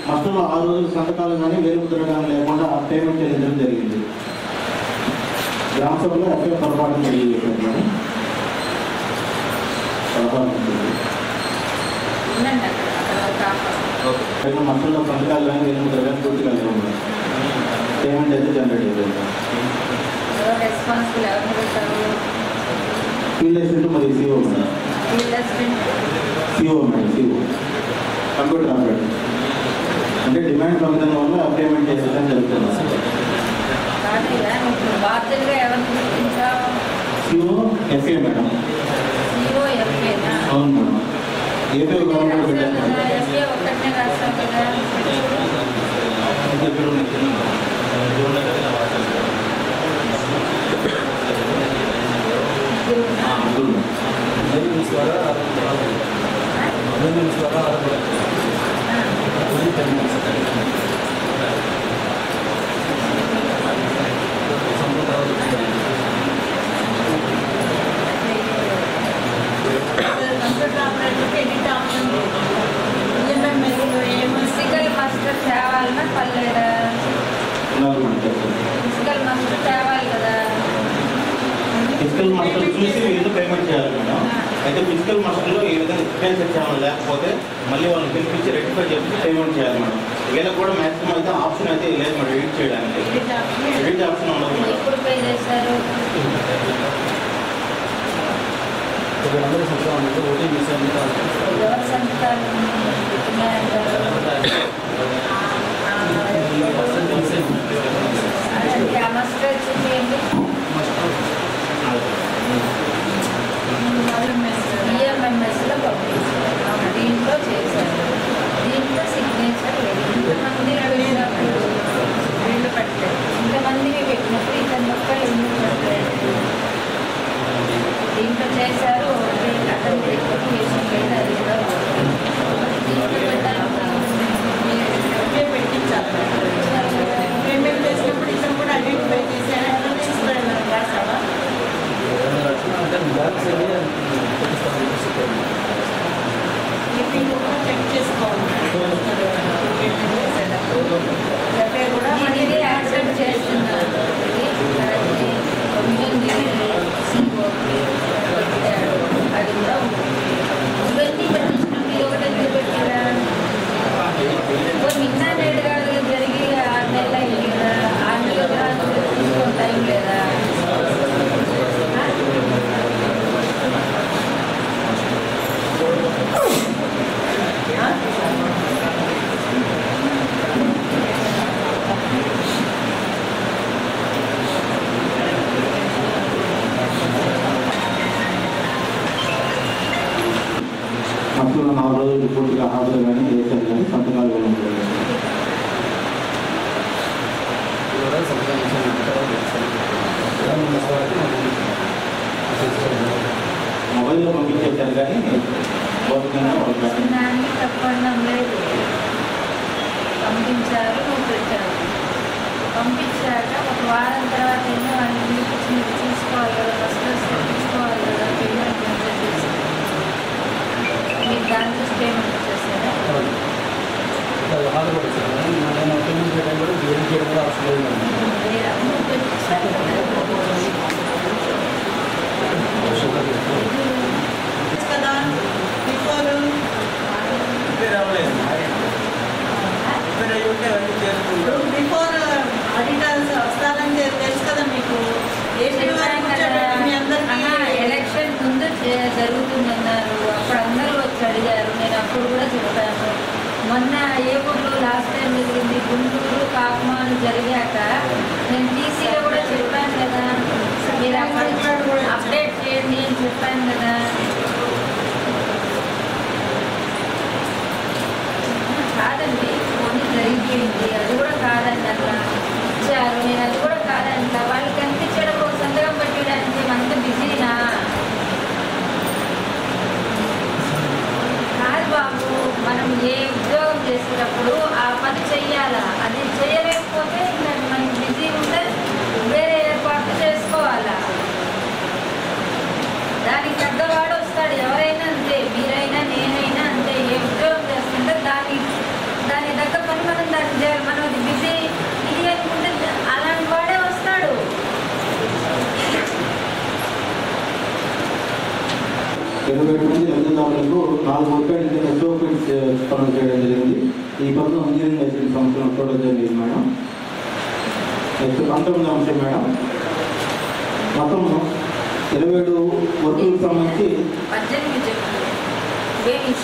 మస్టర్లో 6 రోజులు సంతకాలు కానీ వేలుముద్ర కానీ లేకుండా పేమెంట్ చెల్లించడం జరిగింది. గ్రామ సభలో ఎక్కడ పొరపాటు తెలియజేశారు మేడం. మస్టర్లో సంతకాలు కానీ వేలుముద్ర కానీ పూర్తిగా లేవు. పేమెంట్ అయితే జనరేట్ అవుతుంది. రెస్పాన్సిబుల్ ఎవరు పెట్టారు? ఫీల్డ్ అసిస్టెంట్ మరి CO madam. Field assistant CO madam, CO computer operator. అంటే డిమాండ్ పొందడం వల్ల పేమెంట్ చేసేదని జరుగుతుంది. కాదయ్యా, నువ్వు బాధ్యతగా ఎవరిని గుర్తించావు? CO FA madam. సిఓ ఎఫ్ఏనా? అవును మేడం. ఏపీ గవర్నమెంట్ పెట్టారు. ఎఫ్ఏ ఒక్కటే రాస్తావు కదా. కంప్యూటర్ ఆపరేటర్కి ఎడిట్ ఆప్షన్ ఫిజికల్ మాస్టర్ తేవాలన్నా పర్లేదా? ఫిజికల్ మాస్టర్ తేవాలి కదా. ఫిజికల్ మాస్టర్ చూసి వీళ్ళు పేమెంట్ చేయాలి మేడం. అయితే ఫిజికల్ మాస్టర్లో ఈ విధంగా ఎక్స్పీరియన్స్ వచ్చామని లేకపోతే మళ్ళీ వాళ్ళని పిలిపించి రెక్టిఫై చేసి పేమెంట్ చేయాలి మేడం. వీళ్ళకి కూడా మ్యాక్సిమం అయితే ఆప్షన్ అయితే లేదు మేడం ఎడిట్ చేయడానికి. ఎడిట్ ఆప్షన్ ఉండదు మేడం. ఎప్పుడు పే చేశారు? అందరూ సంవత్సరం ఓటీపీ ఎవరి సంతకాలు ఉన్నాయంటారు? అదే ఆ మాస్టర్ చూపించండి. ఈఎంఎంఎస్లో పంపించారు. దీంట్లో చేశారు. దీంట్లో సిగ్నేచర్ లేదు. ఇంతమంది పెట్టినప్పుడు వీళ్ళు పెట్టలేదు. ఇంతమందికి పెట్టినప్పుడు ఇతను ఒక్కళ్ళు ఎందుకు పెట్టలేదు? దీంట్లో చేశారు. అతను వెరిఫికేషన్ లేదు. అది కూడా దీంట్లో పెట్టించాలి. పేమెంట్ చేసినప్పుడు ఇతను కూడా ఐడెంటిఫై చేశారు. రాసావా? ఇప్పుడు కూడా చెక్ చేసుకోవాలి. కూడా ఇది యాక్సెప్ట్ చేస్తున్నారు. అది కూడా ఇవన్నీ పెట్టించిన మీరు ఒకటి ఎందుకు పెట్టారా? నిన్న నేడు కాదు జరిగి 6 నెలలు అయింది కదా. 6 నెలలు తీసుకో టైం లేదా? అప్పుడు 4 రోజులు పూర్తిగా హాజరు కానీ చేశారు కానీ సంతకాలు కూడా ఉంటుంది. మొబైల్లో పంపించేశారు కానీ దాన్ని తప్పడం లేదు. పంపించారు, నువ్వు పెట్టావు. పంపించాక ఒక వారం తర్వాత ఏమో వాళ్ళు పిలిపించి మీరు చూసుకోవాలి కదా, ఫస్ట్ తీసుకోవాలి కదా, పేమెంట్ చేసి మీరు దాంట్లో పేమెంట్ చేశారా? కదా బిఫోర్ ఆడిటర్స్ వస్తారని తెలుసు కదా మీకు. మీ అందరికీ ఎలక్షన్ ముందు జరుగుతుందన్నారు. అప్పుడు అందరూ వచ్చి అడిగారు. నేను అప్పుడు కూడా చెప్పాను. మొన్న ఏ ఊళ్ళో లాస్ట్ టైం జరిగింది గుంటూరు కాకుమాను జరిగాక నేను టీసీలో కూడా చెప్పాను కదా, మీరు అప్పుడు అప్డేట్ చేయండి అని చెప్పాను కదా. కాదండి ఫోన్ జరిగిపోయింది, అది కూడా కాదండి అట్లా ఇచ్చారు. నేను అది కూడా కాదంట. వాళ్ళు కనిపించడం ఒక సంతకం పెట్టడానికి అంత బిజీనా? కాదు బాబు, మనం ఏ ఉద్యోగం చేసేటప్పుడు ఆ పని చెయ్యాలా. అది చేయలేకపోతే ఇంకా మనకి బిజీ ఉంటే వేరే ఏర్పాటు చేసుకోవాలా. దానికి పెద్దవాడు వస్తాడు. ఎవరైనా అంతే, మీరైనా నేనైనా అంతే. ఏ ఉద్యోగం చేస్తుంటే దాని దగ్గర పని మనం దాన్ని చేయాలి. మనం అది బిజీ ఇది అనుకుంటే అలాంటి వాడే వస్తాడు. 28 మంది లబ్ధిదారులకు 4 వర్గానికి ఎస్ఓపీస్ పనులు చేయడం జరిగింది. ఈ పనులు ఇంజనీరింగ్ లైసెన్స్ సంస్థలు చూడడం జరిగింది మేడం. నెక్స్ట్ 19వ అంశం మేడం, మొత్తం 27 వర్కులకు సంబంధించి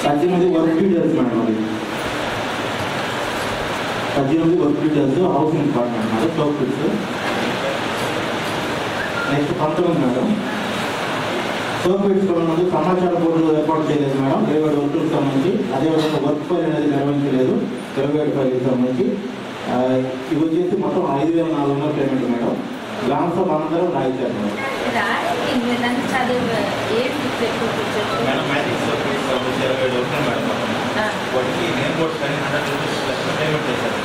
18 వర్క్ డీటెయిల్స్ మేడం. అది 18 work details housing department madam, stroke fits. Next 19 madam, stroke fits ముందు సమాచార బోర్డు ఏర్పాటు చేయలేదు మేడం 27 వర్కులకు సంబంధించి. అదేవిధంగా వర్క్ ఫైల్ అనేది నిర్వహించలేదు 27 ఫైల్కి సంబంధించి. ఇవి వచ్చేసి మొత్తం 5,400 పేమెంట్ మేడం. గ్రామ సభ అందరం రాయించారు మేడం. వాటికి నేమ్ బోర్డ్స్ కానీ 100 రూపీస్ పేమెంట్ చేశారు.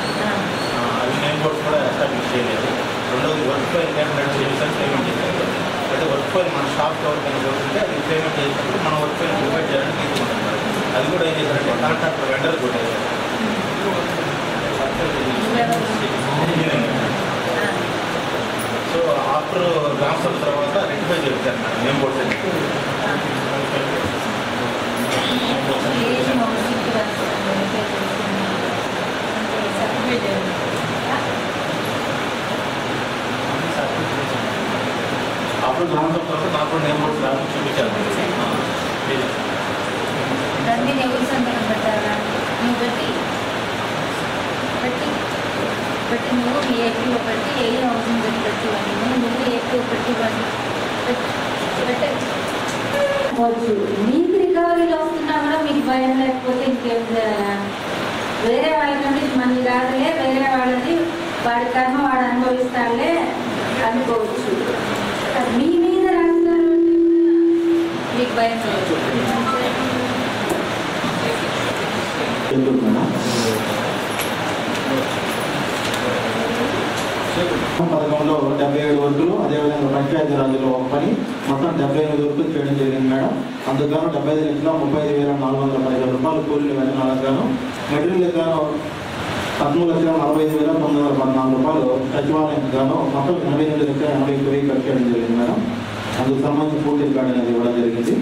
అవి నేమ్ బోర్డ్స్ కూడా ఎస్టాబ్లిష్ చేయలేదు. రెండోది వర్క్ ఫైల్ 100 రూపీస్ పేమెంట్ చేశారు. అయితే వర్క్ ఫైల్ మన షాప్లో ఎవరికైనా పోతుంటే అది పేమెంట్ చేసినప్పుడు మనం వర్క్ ఫైల్ ప్రిపేర్ చేయాలని తీసుకుంటాం. అది కూడా ఏం చేశారంటే కాంట్రాక్టర్ వెండర్ కొట్టేశారు. సో ఆఫ్టర్ గ్రామ సభ తర్వాత రెక్టిఫై చేశారు మేడం నేమ్ బోర్డ్స్ అని. అప్పుడు గ్రామ సభ తర్వాత నాకు నేమ్ బోర్డ్స్ రాసి చూపించారు. దాన్ని ఎవరు సంతకం పెట్టాలా? నువ్వు పెట్టి నువ్వు మీ ఏపీ ఒకటి ఏ హౌసింగ్ పెట్టి నువ్వు ఏపీ ఒకటి పెట్టచ్చు. మీకు రికవరీలు వస్తున్నా కూడా మీకు భయం లేకపోతే ఇంకేం చేయాలా? వేరే వాళ్ళ నుండి మనకి రాదులే, వేరే వాళ్ళది వాడి కర్మ వాడు అనుభవిస్తాడులే అనుకోవచ్చు. మీ మీద రాస్తారు మీకు భయం లేదు. పథకంలో 77 వర్కులు, అదేవిధంగా పంచాయతీ రాజులో ఒక పని, మొత్తం 78 వర్కులు చేయడం జరిగింది మేడం. అందుకు 75,35,417 రూపాయలు కూలీల వేతనాలకు గాను, మెటీరియల్ గాను 13,45,914 రూపాయలు, సచివాలయానికి గాను మొత్తం 88,80,000 ఖర్చు చేయడం జరిగింది మేడం. అందుకు సంబంధించి పూర్తి రికార్డు అనేది ఇవ్వడం జరిగింది.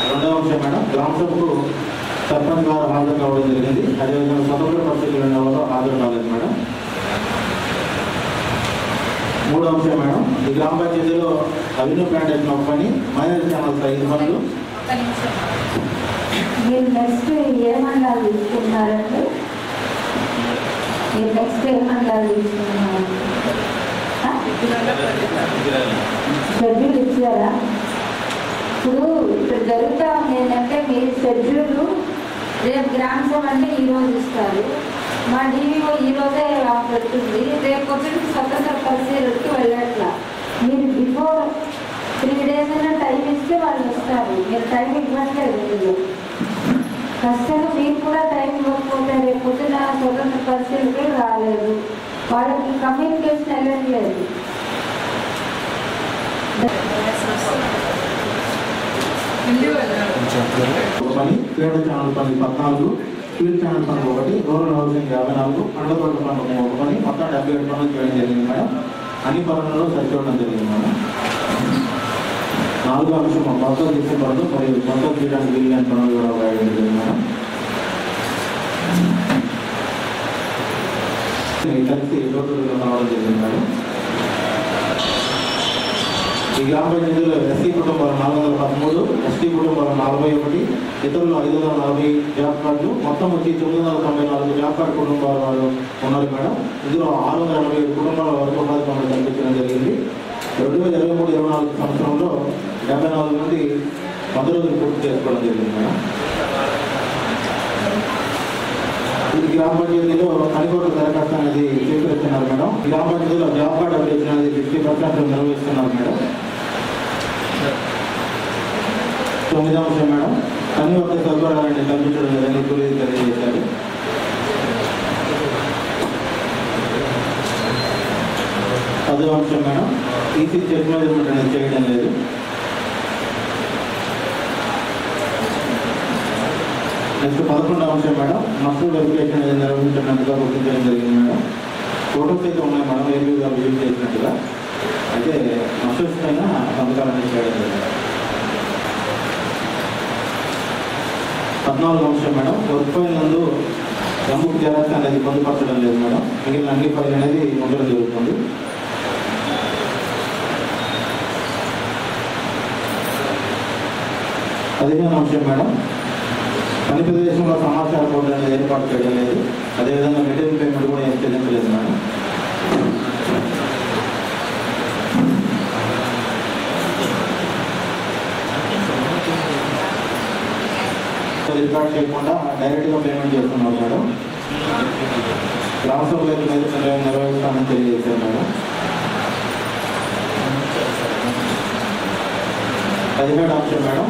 రెండవ అంశం మేడం, గ్రామ సభకు సర్పంచ్ గారు హాజరు కావడం జరిగింది. అదేవిధంగా స్వతంత్ర పరిస్థితులు ఉండేవారు హాజరు కాలేదు మేడం. మూడో అంశం మేడం, ఈ గ్రామ పంచాయతీలో రెవెన్యూ ప్లాంటేషన్ ఒక పని, మైనర్ ఛానల్స్ 5 పనులు. మీరు నెక్స్ట్ ఏ మండలాలు తీసుకుంటున్నారండి? మీరు నెక్స్ట్ ఏ మండలాలు తీసుకుంటున్నారు? షెడ్యూల్ ఇచ్చారా? ఇప్పుడు జరుగుతూ ఉంది ఏంటంటే మీరు షెడ్యూల్ రేపు గ్రామ సభ అంటే ఈరోజు ఇస్తారు, మా డివిఓ ఈరోజే పెడుతుంది, రేపు వచ్చి స్వతంత్ర పరిశీలనకి వెళ్ళట్లా. మీరు బిఫోర్ 3 days అయినా టైం ఇస్తే వాళ్ళు వస్తారు. మీరు టైం ఇవ్వట్లేదు. మీరు ఖచ్చితంగా మీరు కూడా టైం ఇవ్వకపోతే రేపు పొద్దున స్వతంత్ర పరిశీలనకి రాలేదు, వాళ్ళకి కమ్యూనికేషన్ వెళ్ళట్లేదు. పని క్రీడా ఛానల్ పని 14, స్పీడ్ ఛానల్ పని 1, రూరల్ హౌసింగ్ 54, పండ్లతోట పని 1 పని, మొత్తం 77 పనులు చేయడం జరిగింది మేడం. అన్ని పనులలో సరిచూడడం జరిగింది మేడం. 4వ అంశం కొత్త చేసే పనులు మరియు కొత్త చేయడానికి వీలు పనులు కూడా రాయడం జరిగింది మేడం. కలిసి రోడ్లు రావడం జరిగింది మేడం. ఈ గ్రామ పంచాయతీలో ఎస్సీ కుటుంబాలు 413, ఎస్టీ కుటుంబాలు 41, ఇతరులు 540 జాబ్ కార్డులు, మొత్తం వచ్చి 994 జాబ్ కార్డు కుటుంబాల వాళ్ళు ఉన్నారు మేడం. ఇందులో 687 కుటుంబాల వరకు ఉపాధి పనులు కల్పించడం జరిగింది. 2023-24 సంవత్సరంలో 74 మంది 100 రోజులు పూర్తి చేసుకోవడం జరిగింది మేడం. ఈ గ్రామ పంచాయతీలో పనికోట్ల దరఖాస్తు అనేది స్వీకరిస్తున్నారు మేడం. ఈ గ్రామ పంచాయతీలో జాబ్ కార్డు అప్లికేషన్ అనేది 50% నిర్వహిస్తున్నారు మేడం. 9వ అంశం మేడం, అన్ని వద్ద సౌకర్యాలను కల్పించడం లేదని పోలీసు తెలియజేశారు. 10వ అంశం మేడం, ఈసీ చెక్ మెజర్మెంట్ అనేది చేయడం లేదు. నెక్స్ట్ 11వ అంశం మేడం, మస్టర్ వెరిఫికేషన్ అనేది నిర్వహించినట్టుగా గుర్తించడం జరిగింది మేడం. ఫోటోస్ అయితే ఉన్నాయి మేడం, ఏపీ గారు యూజ్ చేసినట్టుగా. అయితే మస్టర్స్ పైన సంతకాలు అనేది చేయడం జరిగింది. 14వ అంశం మేడం, వర్క్ ఫైల్ నందు ప్రముఖ జరాక్స్ అనేది పొందుపరచడం లేదు మేడం. మిగిలిన అన్ని ఫైల్ అనేది ఉండడం జరుగుతుంది. పదిహేను అంశం మేడం, పని ప్రదేశంలో సమాచార బోర్డు అనేది ఏర్పాటు చేయడం లేదు. అదేవిధంగా మెటీరియల్ పేమెంట్ కూడా ఏం చెల్లించలేదు మేడం. రికార్డ్ చేయకుండా డైరెక్ట్గా పేమెంట్ చేస్తున్నారు మేడం. గ్రామ సభలో నిర్వహిస్తామని తెలియజేశారు మేడం. 17 అంశం మేడం,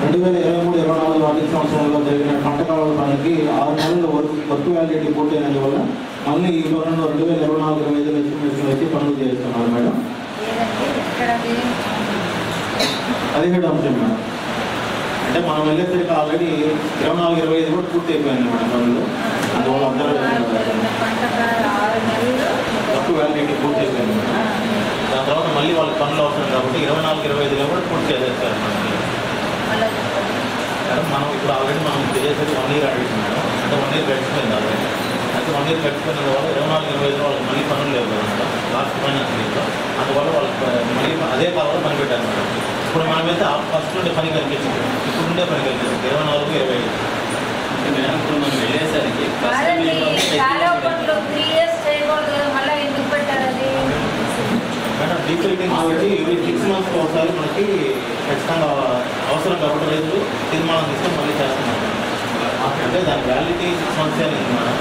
2023-24 ఆర్థిక సంవత్సరంలో జరిగిన పంట కాలువల పనికి 6 నెలల వర్క్ వ్యాలిడిటీ పూర్తయినందువల్ల మళ్ళీ ఈ పనులను 2024-25 ఎస్టిమేషన్ వచ్చి పనులు చేస్తున్నారు మేడం. 17 అంశం మేడం, అంటే మనం వెళ్ళేసరికి ఆల్రెడీ 24-25 కూడా పూర్తి అయిపోయింది మేడం పనులు. అందువల్ల అందరూ వర్క్ వ్యాలిడిటీ పూర్తి అయిపోయింది మేడం. దాని తర్వాత మళ్ళీ వాళ్ళకి పనులు అవసరం కాబట్టి 24-25లో కూడా పూర్తి చేసేస్తారు మేడం. మనం ఇప్పుడు ఆల్రెడీ మనం చేసేది 1 year అడిగింది మేడం. అంటే 1 year గడిచిపోయింది ఆల్రెడీ. అయితే 1 year గడిచిపోయిన వల్ల 24-25లో వాళ్ళకి మళ్ళీ పనులు లేవు కదా మేడం. లాస్ట్ ఫైనాన్స్ ఇయర్లో అందువల్ల వాళ్ళకి మళ్ళీ అదే కాలంలో పని పెట్టారు మేడం. ఇప్పుడు మనమైతే ఫస్ట్ నుండి పని కనిపించింది, ఇప్పుడు నుండే పని కనిపిస్తుంది 24-25. ఇప్పుడు మనం వెళ్ళేసరికి మేడం డీటెయిలింగ్ కాబట్టి ఇవి 6 months ఒకసారి మనకి ఖచ్చితంగా అవసరం కాబట్టి రైతులు తీర్మానం తీసుకొని మళ్ళీ చేస్తున్నాం. అంటే దాని వ్యాలిడిటీ 6 months అనేది మేడం.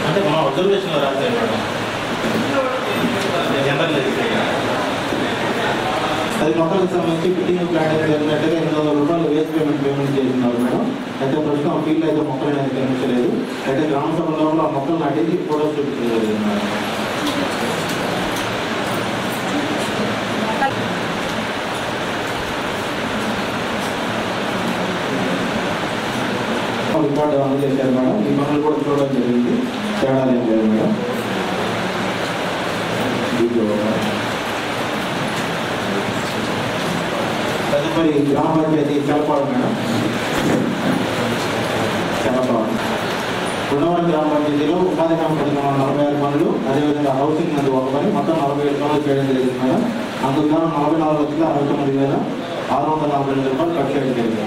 అంటే మనం అబ్జర్వేషన్లో రాశారు మేడం. జనరల్ అది మొక్కలకు సంబంధించి ఫిట్టింగ్ ప్లాన్ అయితే జరిగినట్టుగా 800 రూపాయలు వేస్ట్ పేమెంట్ చేస్తున్నారు మేడం. అయితే ప్రస్తుతం ఫీల్డ్ అయితే మొక్కలు అనేది కనిపించలేదు. అయితే గ్రామ సభలో ఆ మొక్కలు నాటించి ఫోటోస్ చూపించడం జరిగింది మేడం. రికార్డు అందజేశారు మేడం. ఈ పనులు కూడా చూడడం జరిగింది, తేడాలు ఏం లేదు మేడం. తదుపరి గ్రామ పంచాయతీ చలపాడు మేడం. చలపాడు గుణవరం గ్రామ పంచాయతీలో ఉపాధి హామీ పథకం 46 పనులు, అదేవిధంగా హౌసింగ్ నందు 1 పని, మొత్తం 47 పనులు చేయడం జరిగింది మేడం. అందుకు 44,69,642 రూపాయలు ఖర్చు చేయడం జరిగింది.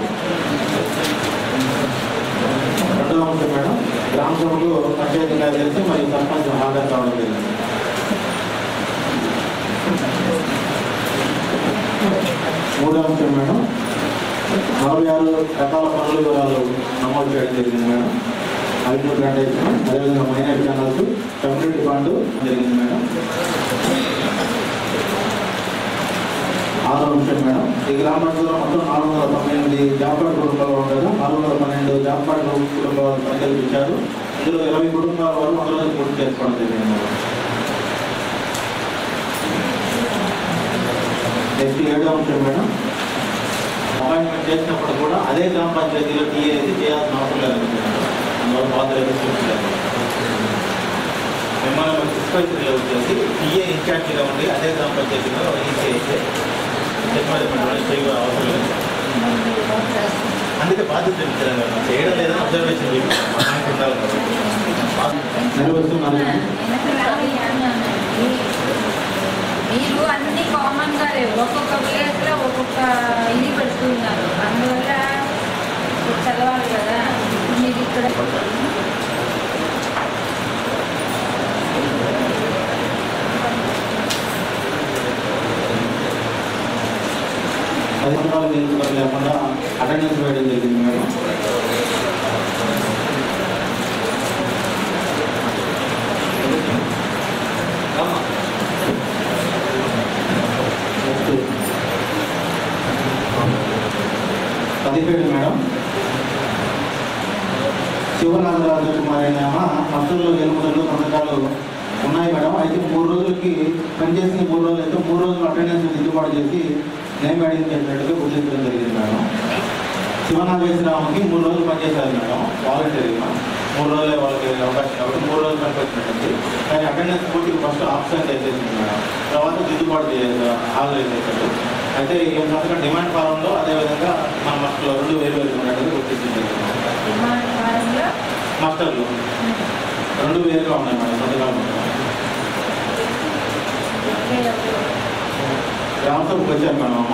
రెండవ అంశం మేడం, గ్రామ సభకు పంచాయతీ కార్యదర్శి మరియు సర్పంచ్ హాజరు కావడం జరిగింది. మూడవ అంశం మేడం, 46 రకాల పనుల వివరాలు నమోదు చేయడం జరిగింది మేడం. అవినీతి గ్రాంటేషన్, అదేవిధంగా మైనారిటీ ఛానల్స్, కమ్యూనిటీ ఫండ్ జరిగింది మేడం. 6వ అంశం మేడం, ఈ గ్రామ పంచాయతీలో మొత్తం 498 జాబ్ కార్డు కుటుంబాలు ఉండగా 412 జాబ్ కార్డు కుటుంబాలు పరిగణించారు. ఇందులో 20 కుటుంబాల వరకు 100 రోజులు పూర్తి చేసుకోవడం జరిగింది మేడం. నెక్స్ట్ 7వ అంశం మేడం, అపాయింట్మెంట్ చేసినప్పుడు కూడా అదే గ్రామ పంచాయతీలో టీఏ అయితే చేయాల్సిన అవసరం లేదు మేడం. అందువల్ల బాధ చూపించలేదు. మిమ్మల్ని సూపర్వైజర్లో వచ్చేసి టీఏ ఇన్ఛార్జిగా ఉండి అదే గ్రామ పంచాయతీలో ఈసీ అయితే అవసరం లేదు. అందుకే బాధ్యత తెలుపుతారు చేయడం లేదని అబ్జర్వేషన్ మనకి ఉండాలి మీరు అన్ని కామన్ గా లేవు, ఒక్కొక్క ప్లేస్ లో ఒక్కొక్క ఇది పెడుతున్నారు. అందువల్ల చదవాలి కదా మీరు ఇక్కడ. లేకుండా అటెండెన్స్ వేయడం జరిగింది మేడం. పదిహేడు మేడం, శివనాగరాజు కుమార్ అనే హస్తుల్లో వెలుముదలు సంతకాలు ఉన్నాయి మేడం. అయితే 3 రోజులకి పనిచేసిన 3 రోజులు అయితే 3 రోజులు అటెండెన్స్ దిద్దుబాటు చేసి నేమ్ యాడింగ్ చేసినట్టుగా గుర్తించడం జరిగింది మేడం. శివనాగేశ్వరరావుకి 3 రోజులు పనిచేశారు మేడం. వాలంటీర్గా 3 రోజులే వాళ్ళకి అవకాశం కాబట్టి 3 రోజులు పనికొచ్చినట్టుంది. కానీ అటెండెన్స్ పూర్తికి ఫస్ట్ ఆప్షన్ చేసేసింది మేడం. తర్వాత దిద్దుబాటు హాజరు చేశారు. అయితే ఈ సంతకం డిమాండ్ ఫారంలో అదేవిధంగా మన మాస్టర్లో 2 వేలు ఉన్నట్టుగా గుర్తించింది. మాస్టర్లు 2 వేలుగా ఉన్నాయి మేడం సంతకాలు. గ్రామసభకు వచ్చాను మేడం అమ్మ.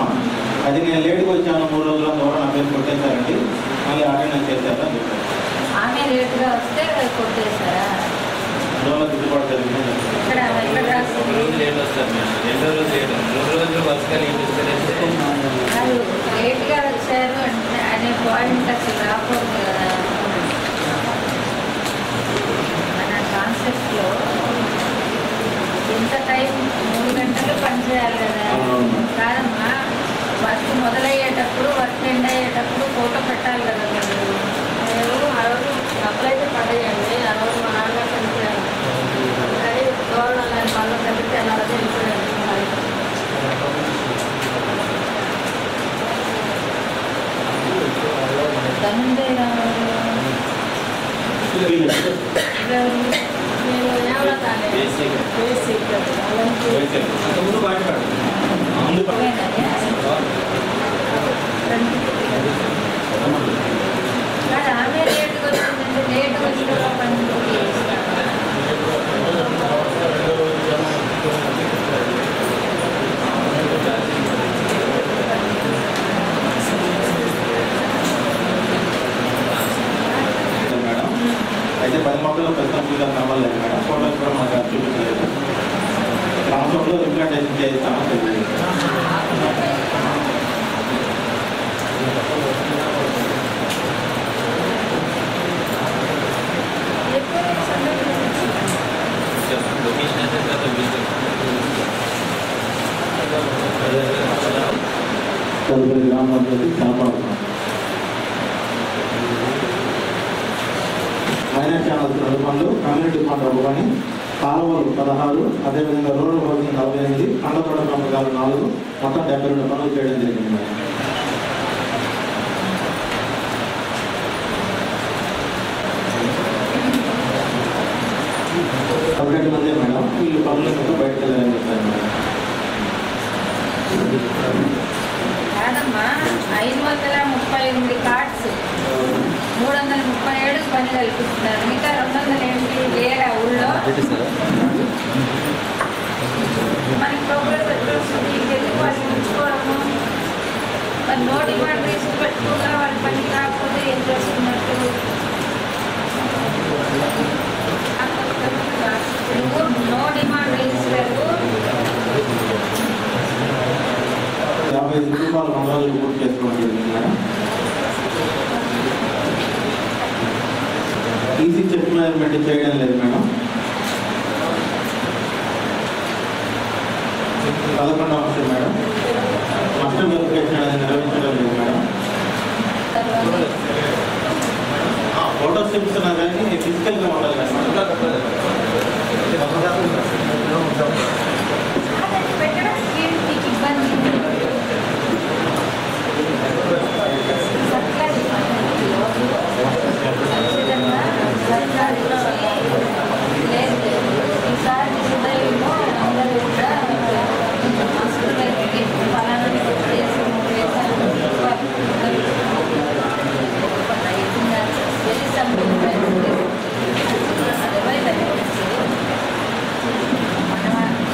అది నేను లేట్గా వచ్చాను 3 రోజుల ద్వారా నా పేరు కొట్టేశారండి. మళ్ళీ అటెండెన్స్ చేశారని చెప్పారు. ఆమె లేట్గా వస్తే కొట్టేశారా? అందువల్ల దిద్దుబాటు జరిగిందని చెప్పారు. లేట్ వస్తారు మేడం. 2 రోజులు లేట్, 3 రోజులు వర్షాలు లేట్గా వచ్చారు అంటే అనే పాయింట్ అసలు రాకూడదు కదా. మన కాన్సెప్ట్లో ఇంత టైం 3 గంటలు పనిచేయాలి కదా. కాదమ్మా, వర్క్ మొదలయ్యేటప్పుడు వర్క్ ఎండ్ అయ్యేటప్పుడు ఫోటో పెట్టాలి కదా మీరు. ఆ రోజు అప్పుడైతే పడేయండి, ఆ రోజు మా నాన్న చనిపోయాను. కానీ గవర్నమెంట్ లాంటి వాళ్ళు కలిపితే అలా చనిపోయాను. ముందు బాగా ఆమె లేట్గా వచ్చిందంటే లేట్గా వచ్చిన పని మేడం. అయితే 10 మొక్కలు ప్రస్తుతం పూజలు కనబడలేదు మేడం. ఫోటోలు కూడా మాకు చూపించలేదు. గ్రామసభలో రిప్రజెంటేషన్ చేస్తామని తెలియదు. తదుపరి గ్రామ పంచాయతీ చేపలు మైనర్ ఛానల్స్ 2 పనులు, కమ్యూనిటీ ఫండ్ 1 పని, కాలువలు 16, అదేవిధంగా రూరల్ హౌసింగ్ 48, పండ్లతోట పెంపకాలు 4, మొత్తం 72 పనులు చేయడం జరిగింది మేడం. పదిహేడు మంది మేడం వీళ్ళు పనులకు బయటకు వెళ్ళాలని చెప్పారు మేడం. కాదమ్మా, 538 కార్డ్స్ 337 పని కల్పిస్తున్నారు. మిగతా 200 ఏంటి లేరా ఊళ్ళో? మనకి ప్రోగ్రెస్ ఎట్లా వస్తుంది? ఇంకెందుకు వాళ్ళు ఉంచుకోవడము? మరి నో డిమాండ్ రిజిస్టర్ పెట్టుకున్నా వాళ్ళ పని కాకపోతే ఏం చేస్తున్నట్టు? నో డిమాండ్ రిజిస్టర్ 55 కుటుంబాలు 100 రోజులు పూర్తి చేసుకోవడం జరిగింది మేడం. ఈసీ చెక్ మేనేజ్మెంట్ చేయడం లేదు మేడం. 11వ అంశం మేడం, నష్టం వెరిఫికేషన్ అనేది నిర్వహించడం లేదు మేడం. ఫోటోస్ చూపిస్తున్నా కానీ ఫిజికల్గా ఉండాలి మేడం. పెట్టడానికి మీకు ఇబ్బంది లేదు. ఈసారి ఉదయంలో అందరూ కూడా పలానా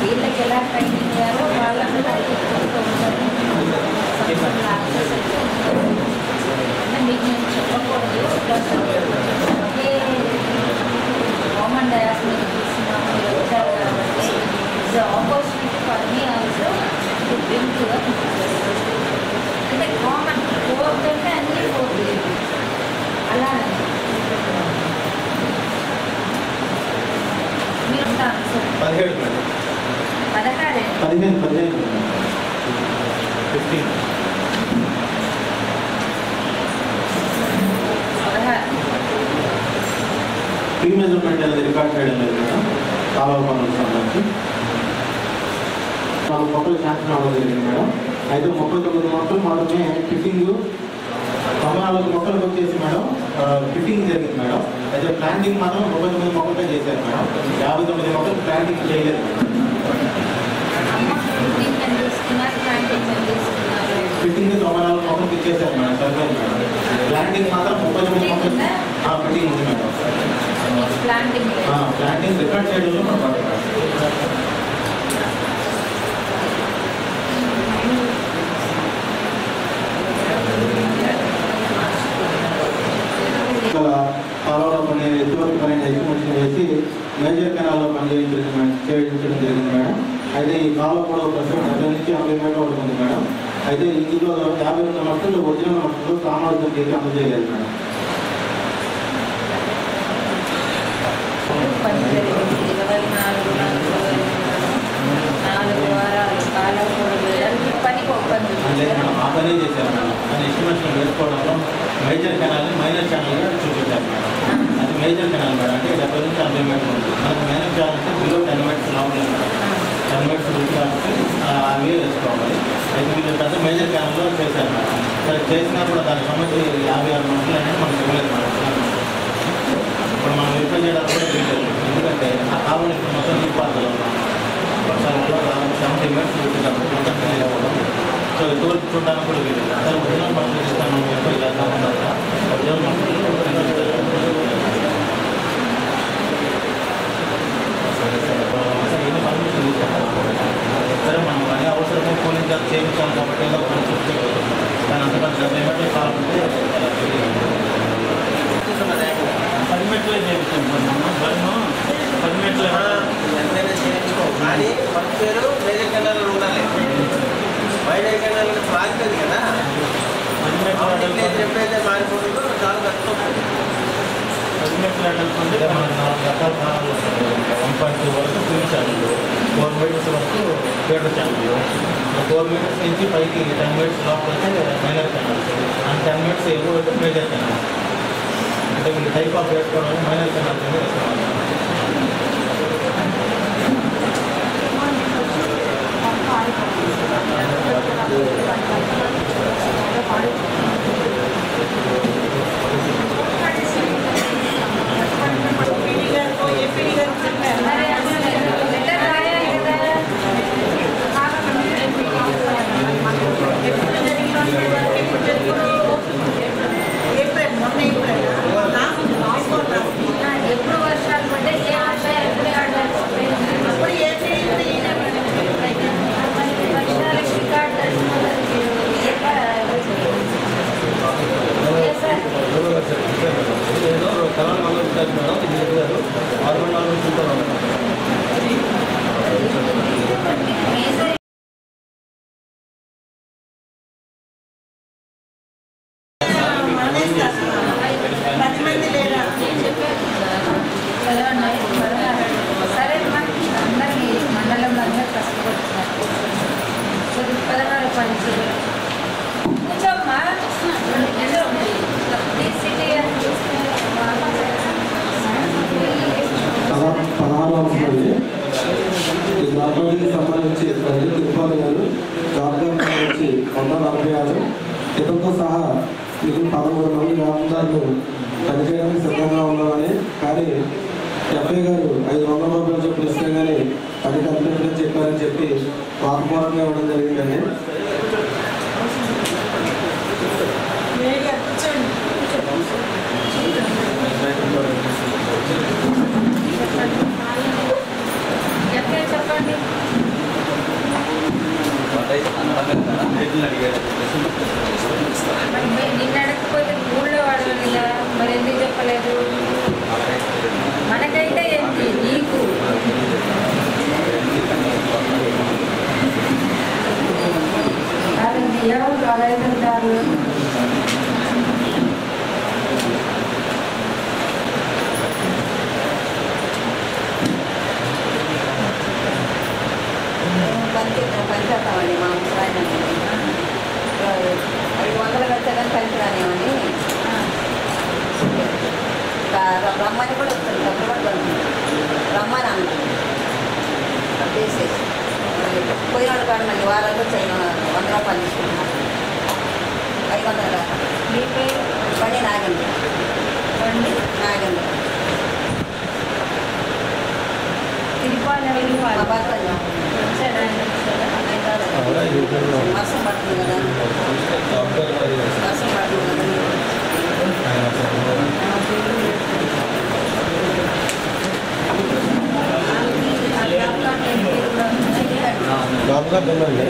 వీళ్ళకి ఎలా ట్రైనింగ్ ఇవ్వాలో వాళ్ళకి అంటే మీకు నేను చెప్పకూడదు. కామన్ డయాస్ మీద తీసుకున్నాము, మీరు వచ్చారు కాబట్టి it's opportunity for me also to bring to అంటే కామన్ 4 అంటే అన్ని 4 అలా మీరు 17 మేడం. 16 15 ప్రీ మెజర్మెంట్ అనేది రికార్డ్ చేయడం లేదు మేడం. కాలువ పనులకు సంబంధించి 4 మొక్కలు శాంక్షన్ అవ్వడం జరిగింది మేడం. అయితే 39 మొక్కలు మాత్రమే ఫిట్టింగ్, 94 మొక్కలకు వచ్చేసి మేడం ఫిట్టింగ్ జరిగింది మేడం. అయితే ప్లాంటింగ్ మాత్రం 39 మొక్కలకే చేశారు మేడం. 59 మొక్కలు ప్లాంటింగ్ చేయలేదు మేడం. తీసుకున్నారు, ప్లాంటింగ్ తీసుకున్నారు. చేశారు మేడం, సరిపోయింది మేడం. ప్లాంటింగ్ మాత్రం 39 మొక్కలు మీటింగ్ ఉంది మేడం. ప్లాంటింగ్ రికార్డ్ చేయడంలో మనం కాలువలో పని ఎటువంటి పని ఎస్టిమేషన్ వేసి మేజర్ కెనాల్లో పని చేయించడం జరిగింది మేడం. అయితే ఈ కాలువ కూడా ప్రస్తుతం 70 నుంచి 80 మీటర్లు పడుతుంది మేడం. అయితే ఇందులో 52 మట్టలు ఒరిజినల్ మట్టలు సామాజిక చేసి అందజేయలేదు మేడం. ఆ పని చేశారు మేడం. కానీ ఎస్టిమేషన్ వేసుకోవడంలో మేజర్ కెనాల్ని మైనర్ ఛానల్గా చూపించారు మేడం. అది మేజర్ కెనాల్ మేడం, అంటే 70 నుంచి 80 మీటర్లు ఉంటుంది. మనకు మైనర్ ఛానల్ అంటే బిలో 10 మీటర్స్ లోపల 10 మీటర్స్ ఉంటుంది కాబట్టి అవి వేసుకోవాలి. అయితే వీళ్ళు పెద్ద మేజర్ కెనాల్లో చేశారు మేడం. సరే చేసినా కూడా దానికి సంబంధించి 56 మట్టలు అనేది మనకు ఇవ్వలేదు మేడం. ఇప్పుడు మనం వెరిఫై చేయడానికి కూడా తెలియదు, ఎందుకంటే ఆ కాలంలో ఇప్పుడు మొత్తం నీటి పాత్రలో ఉన్నాం. వర్షాలలో 70 మీటర్స్ ఉంటుంది. సో ఎటువంటి చూడడానికి కూడా వీలు అసలు ఒరిజినల్ మట్టలు ఇస్తాను వెరిఫై చేద్దామన్నా ఒరిజినల్ మట్టలు ఎన్ని పర్మిషన్ ఇస్తాం. సరే మనం పని అవసరమే పోలింగ్ చేయించాలి కాబట్టి ఏదో పని చూస్తే కానీ అంతకంటే 70 మీటర్లు కావాలంటే 10 మీటర్లే చేయించాం. 10 మీటర్లు ఎంతైనా చేయించుకో కానీ ఫస్ట్ పేరు వేరే కెనాల్లో ఉండాలి. వైడ్ కెనాల్ మారుతుంది కదా, 10 మీటర్లు ఎప్పుడైతే మారిపోతుందో చాలా కష్టం. 10 మీటర్లు అడ్డుకుంటే మనకు 4 రకాల ఛానల్ వస్తుంది. 1.2 వరకు ఫిల్ ఛానల్, 4 మీటర్స్ వరకు ఫీడర్ ఛానల్, 4 మీటర్స్ నుంచి పైకి 10 మీటర్స్ లోపల అయితే మైనర్ ఛానల్, అండ్ 10 మీటర్స్ ఎక్కువ అయితే మేజర్ ఛానల్. అంటే మీరు టైప్ ఆఫ్ వేసుకోవడం మైనర్ ఛానల్ కింద వేసుకోవాలి. ఎప్పుడు వర్షాలు పడ్డాయి, ఏ వర్షాలు ఎప్పుడు ఆడాలి, వర్షాలకి రికార్డు ఏదో కళలు వల్ల ఉంటారు మేడం. ఇది చెప్పారు 6 ఉంటారు. సరే అందరికీ మండలంలో అందరూ కష్టపడుతున్నారు. 16 పంచులు కూర్చోమ్మా. సిటీ 16వ అంశంలో ఈ గ్రామానికి సంబంధించి తిరుపతి గారు జాబ్ నుంచి 146 ఇతరులతో సహా మిగిలిన 13 మంది గ్రామదారులు పనిచేయడానికి సిద్ధంగా ఉన్నామని, కానీ ఎఫ్ఐ గారు 500 రూపాయలు చొప్పులు ఇస్తే కానీ పని కంప్లీట్ చెప్పారని చెప్పి వాగ్మూలంగా ఇవ్వడం జరిగిందండి. చెప్పండి. నిన్న అడగకపోతే ఊళ్ళో వాడలేదా, మరి ఎందుకు చెప్పలేదు? మనకైతే ఏంటి నీకు ఎవరు అడగలుగుతారు? పంచేస్తామండి మా ముసలాయన 500 కట్టాలని కలిసి రానివ్వండి. రమ్మని కూడా వస్తుంది, డబ్బులు కూడా పడుతుంది. రమ్మని అనుకుంటుంది చేసేసి పోయిన వాళ్ళు కాదు మళ్ళీ వారాలు 100 రూపాయలు తీసుకుంటున్నారు. 500 దాకా. మీ పేరు? బండి నాగేంద్ర. బండి నాగేంద్ర. తిరుపాల మా భర్త వచ్చాడా? వర్షం పడుతుంది కదా. చెప్పండి.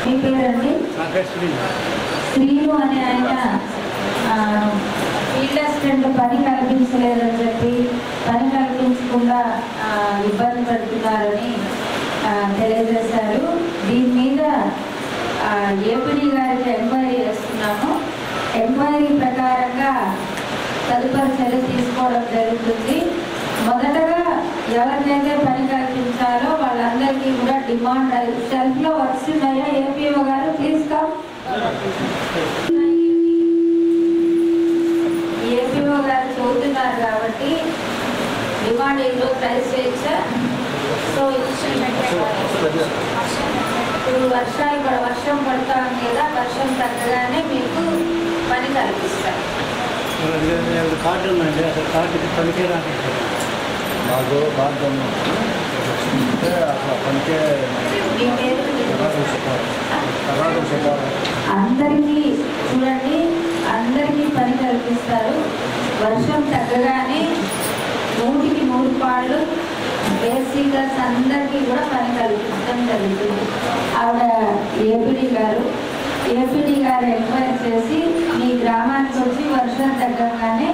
మీ పేరండి? శ్రీను అనే ఆయన ఫీల్డ్ అసిస్టెంట్ పని కల్పించలేదని చెప్పి పని కల్పించకుండా ఇబ్బంది పడుతున్నారని తెలియజేశారు. దీని మీద ఏపీడీ గారికి ఎంక్వైరీ చేస్తున్నాము. ఎంక్వైరీ ప్రకారంగా తదుపరి చర్య తీసుకోవడం జరుగుతుంది. మొదటగా ఎవరికైతే పని కల్పించాలో వాళ్ళందరికీ కూడా డిమాండ్ సెల్ఫ్లో వర్క్స్ ఉన్నాయా? ఏపీఓ గారు ప్లీజ్ కమ్. ఏపీఓ గారు చదువుతున్నారు కాబట్టి డిమాండ్ ఈరోజు రైజ్ చేయొచ్చా? సో ఇప్పుడు వర్షం పడతా ఉంది కదా, వర్షం తగ్గగానే మీకు పని కల్పిస్తారు. కార్డు ఉందండి, అసలు కార్డుకి పనికే రాలేదు. మాకు కార్డు ఉంటే అసలు పనికే అందరికీ చూడండి, అందరికీ పని కల్పిస్తారు. వర్షం తగ్గగానే 100కి 100 పాళ్ళు బేసికర్స్ అందరికీ కూడా పని కల్పించడం జరుగుతుంది. ఆవిడ ఏపీడీ గారు ఎంక్వైరీ చేసి మీ గ్రామానికి వచ్చి వర్షం తగ్గగానే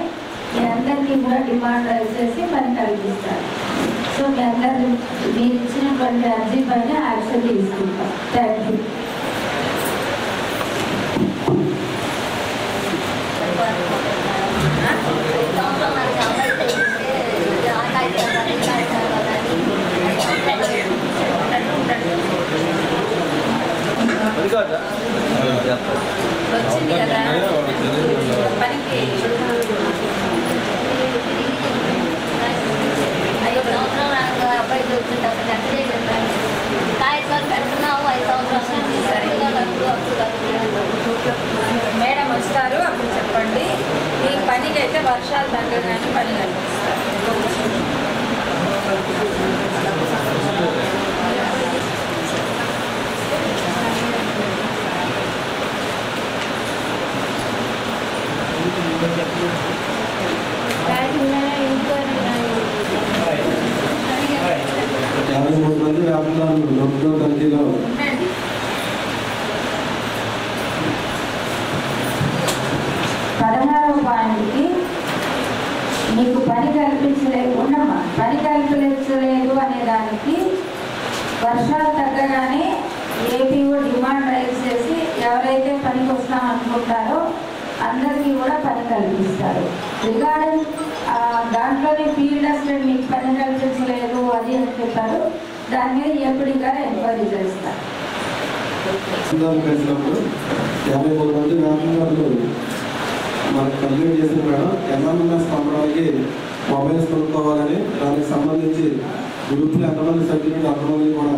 మీ అందరికీ కూడా డిమాండ్ రైజ్ చేసి పని కల్పిస్తారు. సో మీ అందరు మీరు ఇచ్చినటువంటి అర్జీ పైన యాక్షన్ తీసుకుంటాం. Thank you. వచ్చింది కదా పనికి. 5 సంవత్సరాలు అబ్బాయి చూస్తుంటే అసలు ఎంత చేసేస్తాను కాయసారి పెడుతున్నావు. 5 సంవత్సరాలు మేడం వస్తారు, అప్పుడు చెప్పండి. మీ పనికి అయితే వర్షాలు తగ్గగానే పని కల్పిస్తారు. ప్రభుత్వం తనిఖీలో 16వ పాయింట్కి మీకు పని కల్పించలేదు ఉండమ్మా, పని కల్పించలేదు అనే దానికి వర్షాలు తగ్గగానే ఏపీఓ డిమాండ్ రైజ్ చేసి ఎవరైతే పనికి వస్తాం అనుకుంటారో అందరికీ కూడా పని కల్పిస్తారు. రిగార్డింగ్ దాంట్లోనే ఫీల్డ్ అసిస్టెంట్ మీకు పని కల్పించలేదు అది అని చెప్పారు, దాని మీద ఏపీడీ గారు ఎంక్వైరీ చేస్తారు. కలిసినప్పుడు 53 మంది వ్యాపారులు మనకు కంప్లీట్ చేసిన మేడం ఎంఎంఎస్ పంపడానికి మొబైల్స్ కొనుక్కోవాలని దానికి సంబంధించి గ్రూప్లో ఎంతమంది సభ్యులు అంతమంది కూడా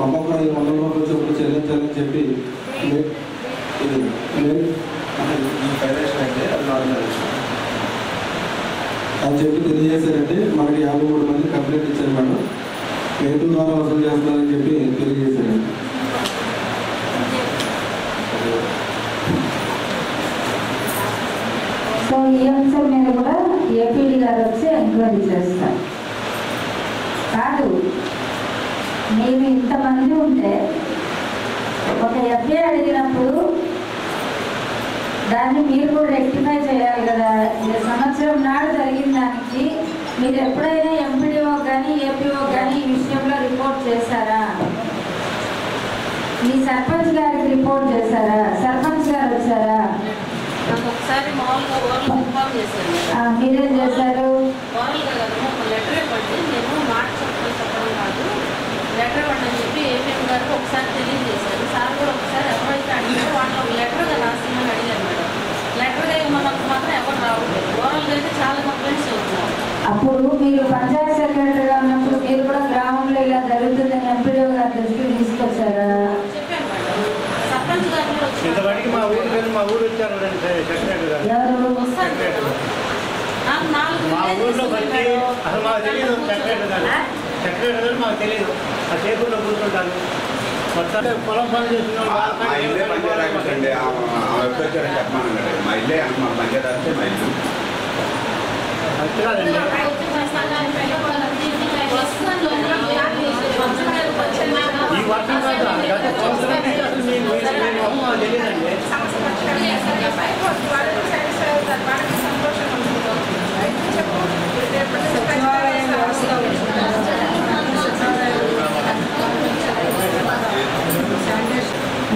ఒక్కొక్క 100 రూపాయలు చొప్పున చెల్లించాలని చెప్పి అని చెప్పి తెలియజేశారంటే మనకి 53 మంది కంప్లీట్ ఇచ్చారు మేడం. పేరు ద్వారా వసూలు చేస్తున్నారని చెప్పి తెలియజేశారండి. సో ఈ అంశం మీద కూడా ఏపీడీ గారు వచ్చి ఎంక్వైరీ చేస్తారు. కాదు, మీరు ఇంతమంది ఉంటే ఒక ఎఫ్ఐ అడిగినప్పుడు దాన్ని మీరు కూడా రెక్టిఫై చేయాలి కదా. సంవత్సరం నాడు జరిగిన దానికి మీరు ఎప్పుడైనా ఎంపీడీఓ కానీ ఏపీఓ కానీ ఈ విషయంలో రిపోర్ట్ చేశారా? మీ సర్పంచ్ గారికి రిపోర్ట్ చేశారా? సర్పంచ్ గారు వచ్చారా? నాకు ఒకసారి మామూలుగా ఓరల్ ఇన్ఫార్మ్ చేశారు. మీరేం చేశారు? ఓరల్గా కదా ఒక లెటర్ ఇవ్వండి, నేను మాట చెప్పడం కాదు, లెటర్ ఇవ్వండి అని చెప్పి ఏపీఎం గారికి ఒకసారి తెలియజేశారు. సార్ కూడా ఒకసారి ఎవరైతే అడిగారో వాళ్ళు ఒక లెటర్గా రాసిందని అడిగారు మేడం. లెటర్గా ఇవ్వమన్నప్పుడు మాత్రం ఎవరు రావట్లేదు. ఓరల్గా అయితే చాలా కంప్లైంట్స్ అవుతున్నారు. అప్పుడు మీరు పంచాయతీ సెక్రటరీగా ఉన్నప్పుడు మీరు కూడా గ్రామంలో ఇలా జరుగుతుందని ఎంపీడీఓ గారి దృష్టికి తీసుకొచ్చారా? చెప్పాను మేడం. సర్పంచ్ గారు కూడా వచ్చారు. ఇంతవరకు మా ఊరు వచ్చారు సెక్రటరీ గారు. ఎవరు? నాకు 4 మా ఊర్లో విలేజెస్ వచ్చి మేడం. అసలు మాకు తెలియదు సెక్రటరీ గారు మాకు తెలియదు. ఆ చేపూర్లో కూర్చుంటాను మొత్తం పొలం పనులు చేస్తున్నాం. మా ఇల్లే పంచాయతీ అండి, వచ్చారని చెప్పమన్నాడు. మా ఇల్లే మా పంచాయతీ మా ఇల్లు కాదండి. ఈ వర్షం కాదు గత సంవత్సరం నుంచి అసలు మేము మాకు తెలియదండి. సచివాలయం వ్యవస్థ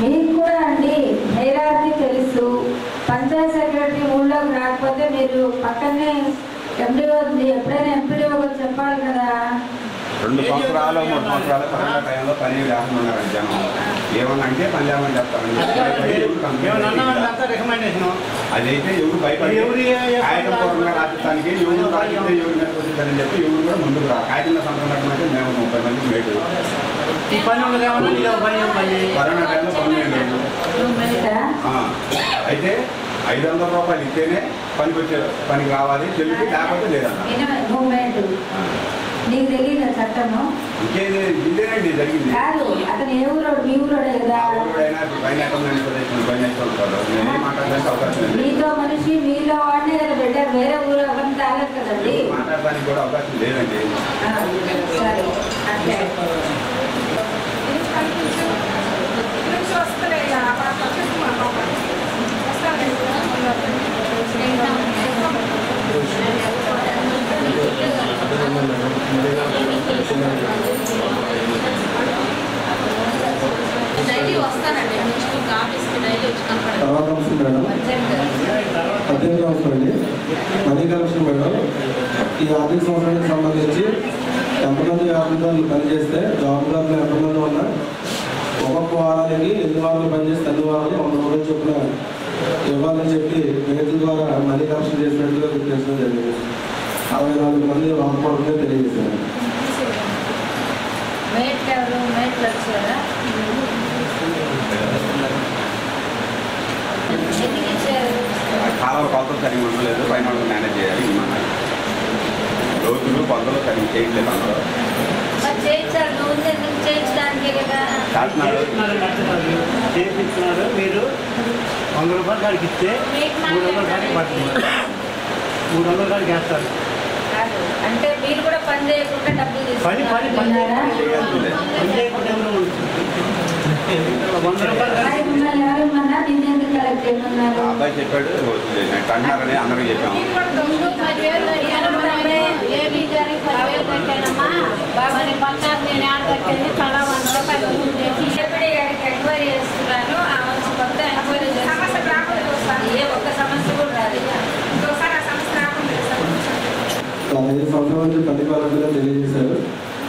మీకు కూడా అండి హైరార్కీ తెలుసు. పంచాయత్ సెక్రటరీ ఊళ్ళోకి రాకపోతే మీరు పక్కనే ఎంపీఓ ఎప్పుడైనా ఎంపీడీఓ చెప్పాలి కదా. 2 సంవత్సరాలు 3 సంవత్సరాలు కరోనా టైంలో పని లేకుండా జనం ఏమన్నా అంటే పని లేమని చెప్తారండి. అదైతే ఎవరు భయపడి కాగితంపూర్వకంగా రాజస్థానికి ఎవరు రాజిస్తే ఎవరు మీద వచ్చిందని చెప్పి ఎవరు కూడా ముందుకు రా కాగితంలో సంతకం పెట్టమంటే మేము 30 మంది మేటు కరోనా టైంలో పని లేదు. అయితే 500 రూపాయలు ఇస్తేనే పనికి రావాలి, చెల్లికి లేకపోతే లేదన్న. నీకు తెలియదు చట్టము? ఇంకేది ఇదేనండి జరిగింది. కాదు, అతను ఏ ఊరోడు? మీ ఊరోడే కదా. మీతో మనిషి మీలో వాడినే కదా పెట్టారు, వేరే ఊరు ఎవరిని తాగదు కదండి. మాట్లాడడానికి కూడా అవకాశం లేదండి. సరే అట్లే డైలీ వస్తానండి మున్సిపల్ ఆఫీస్కి, డైలీ వచ్చి కనపడండి. తర్వాత అంశం మేడం 18వ అంశం అండి మనీ కలెక్షన్ మేడం. ఈ ఆర్థిక సంవత్సరానికి సంబంధించి ఎంతమంది వ్యాపారాలు పనిచేస్తే జాబుదారులు ఎంతమంది ఉన్నా ఒక్కొక్క వారానికి ఎన్ని వారాలు పనిచేస్తే అన్ని వారాలు 100 రూపాయలు చొప్పున ఇవ్వాలని చెప్పి రైతుల ద్వారా మనీ కలెక్షన్ చేసినట్టుగా గుర్తించడం జరిగింది. 64 మంది వాడుకోవడమే తెలియజేశారు. మేట్లు ఎవరు? మేట్లు వచ్చారా? ఎందుకు ఇచ్చారు? కాలువ కొలతలు సరిగ్గా ఉండలేదు, పైన మేనేజ్ చేయాలి. రోజులు కొలతలు సరిగ్గా చేయట్లేదు అందరూ. మరి చేయించారు, నువ్వు ఎందుకు చేయించడానికే కదా. చేయించుకున్నారు. మీరు 100 రూపాయలు కాడికి ఇస్తే 300 కాడికి పడుతుంది. 300 కాడికి వేస్తారు. అంటే మీరు కూడా పని చేయకుండా డబ్బులు తీసుకున్నారా? పని చేయకుండా ఎవరు 100 రూపాయలు అబ్బాయి చెప్పాడు అంటున్నారని అందరూ చెప్పాము. ఏబీ గారికి 10,000 కట్టానమ్మా, బాబాని పంచాయతీ నేను యాడ్ కట్టాను, తలా 100 రూపాయలు చేసి ఏపీ గారికి ఎంక్వైరీ చేస్తున్నాను. ఆ వచ్చి కొత్త ఎంక్వైరీ చేస్తాను. ఏ ఒక్క సమస్య కూడా రాదు. ఇంకోసారి ఆ సమస్య రాకుండా 5 సంవత్సరాల నుంచి ప్రతిపాదనగా తెలియజేశారు.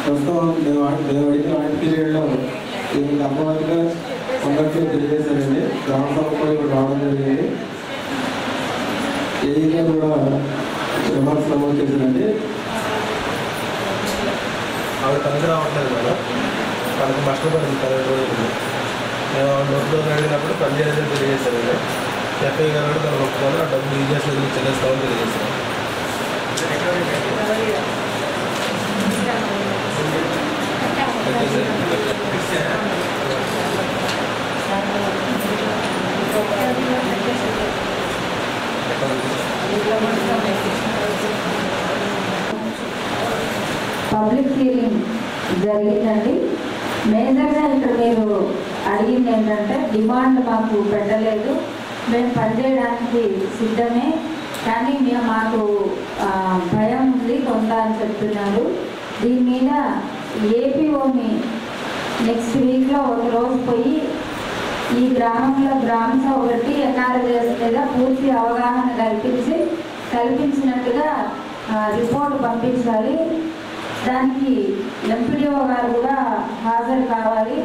ప్రస్తుతం మేము అడిగిన ఆడిట్ పీరియడ్లో దీనికి అమ్మవారిగా ఉన్నట్లు తెలియజేశారండి. గ్రామ సభ కూడా ఇప్పుడు రావడం జరిగింది. ఏఈగా కూడా రిమార్క్స్ నమోదు చేశారండి. ఆవిడ పనికి రావట్లేదు మేడం, తనకు నష్టపడింది 10 రోజులు. మేము నోట్లో అడిగినప్పుడు పని చేయాలని తెలియజేశారండి. ఎఫ్ఐ గారు కూడా తను ఒప్పుకొని ఆ డబ్బులు ఈజీఎస్ చెల్లిస్తామని తెలియజేశారు. పబ్లిక్ హీరింగ్ జరిగిందండి. మేజర్గా ఇక్కడ మీరు అడిగింది ఏంటంటే డిమాండ్ మాకు పెట్టలేదు, మేము పనిచేయడానికి సిద్ధమే, కానీ మాకు భయం ఉంది కొంత అని చెప్తున్నారు. దీని మీద ఏపీఓని నెక్స్ట్ వీక్లో ఒక రోజు పోయి ఈ గ్రామంలో గ్రామ సభ ఒకటి ఎన్ఆర్ఎస్ మీద పూర్తి అవగాహన కల్పించినట్టుగా రిపోర్ట్ పంపించాలి. దానికి ఎంపీడీఓ గారు కూడా హాజరు కావాలి,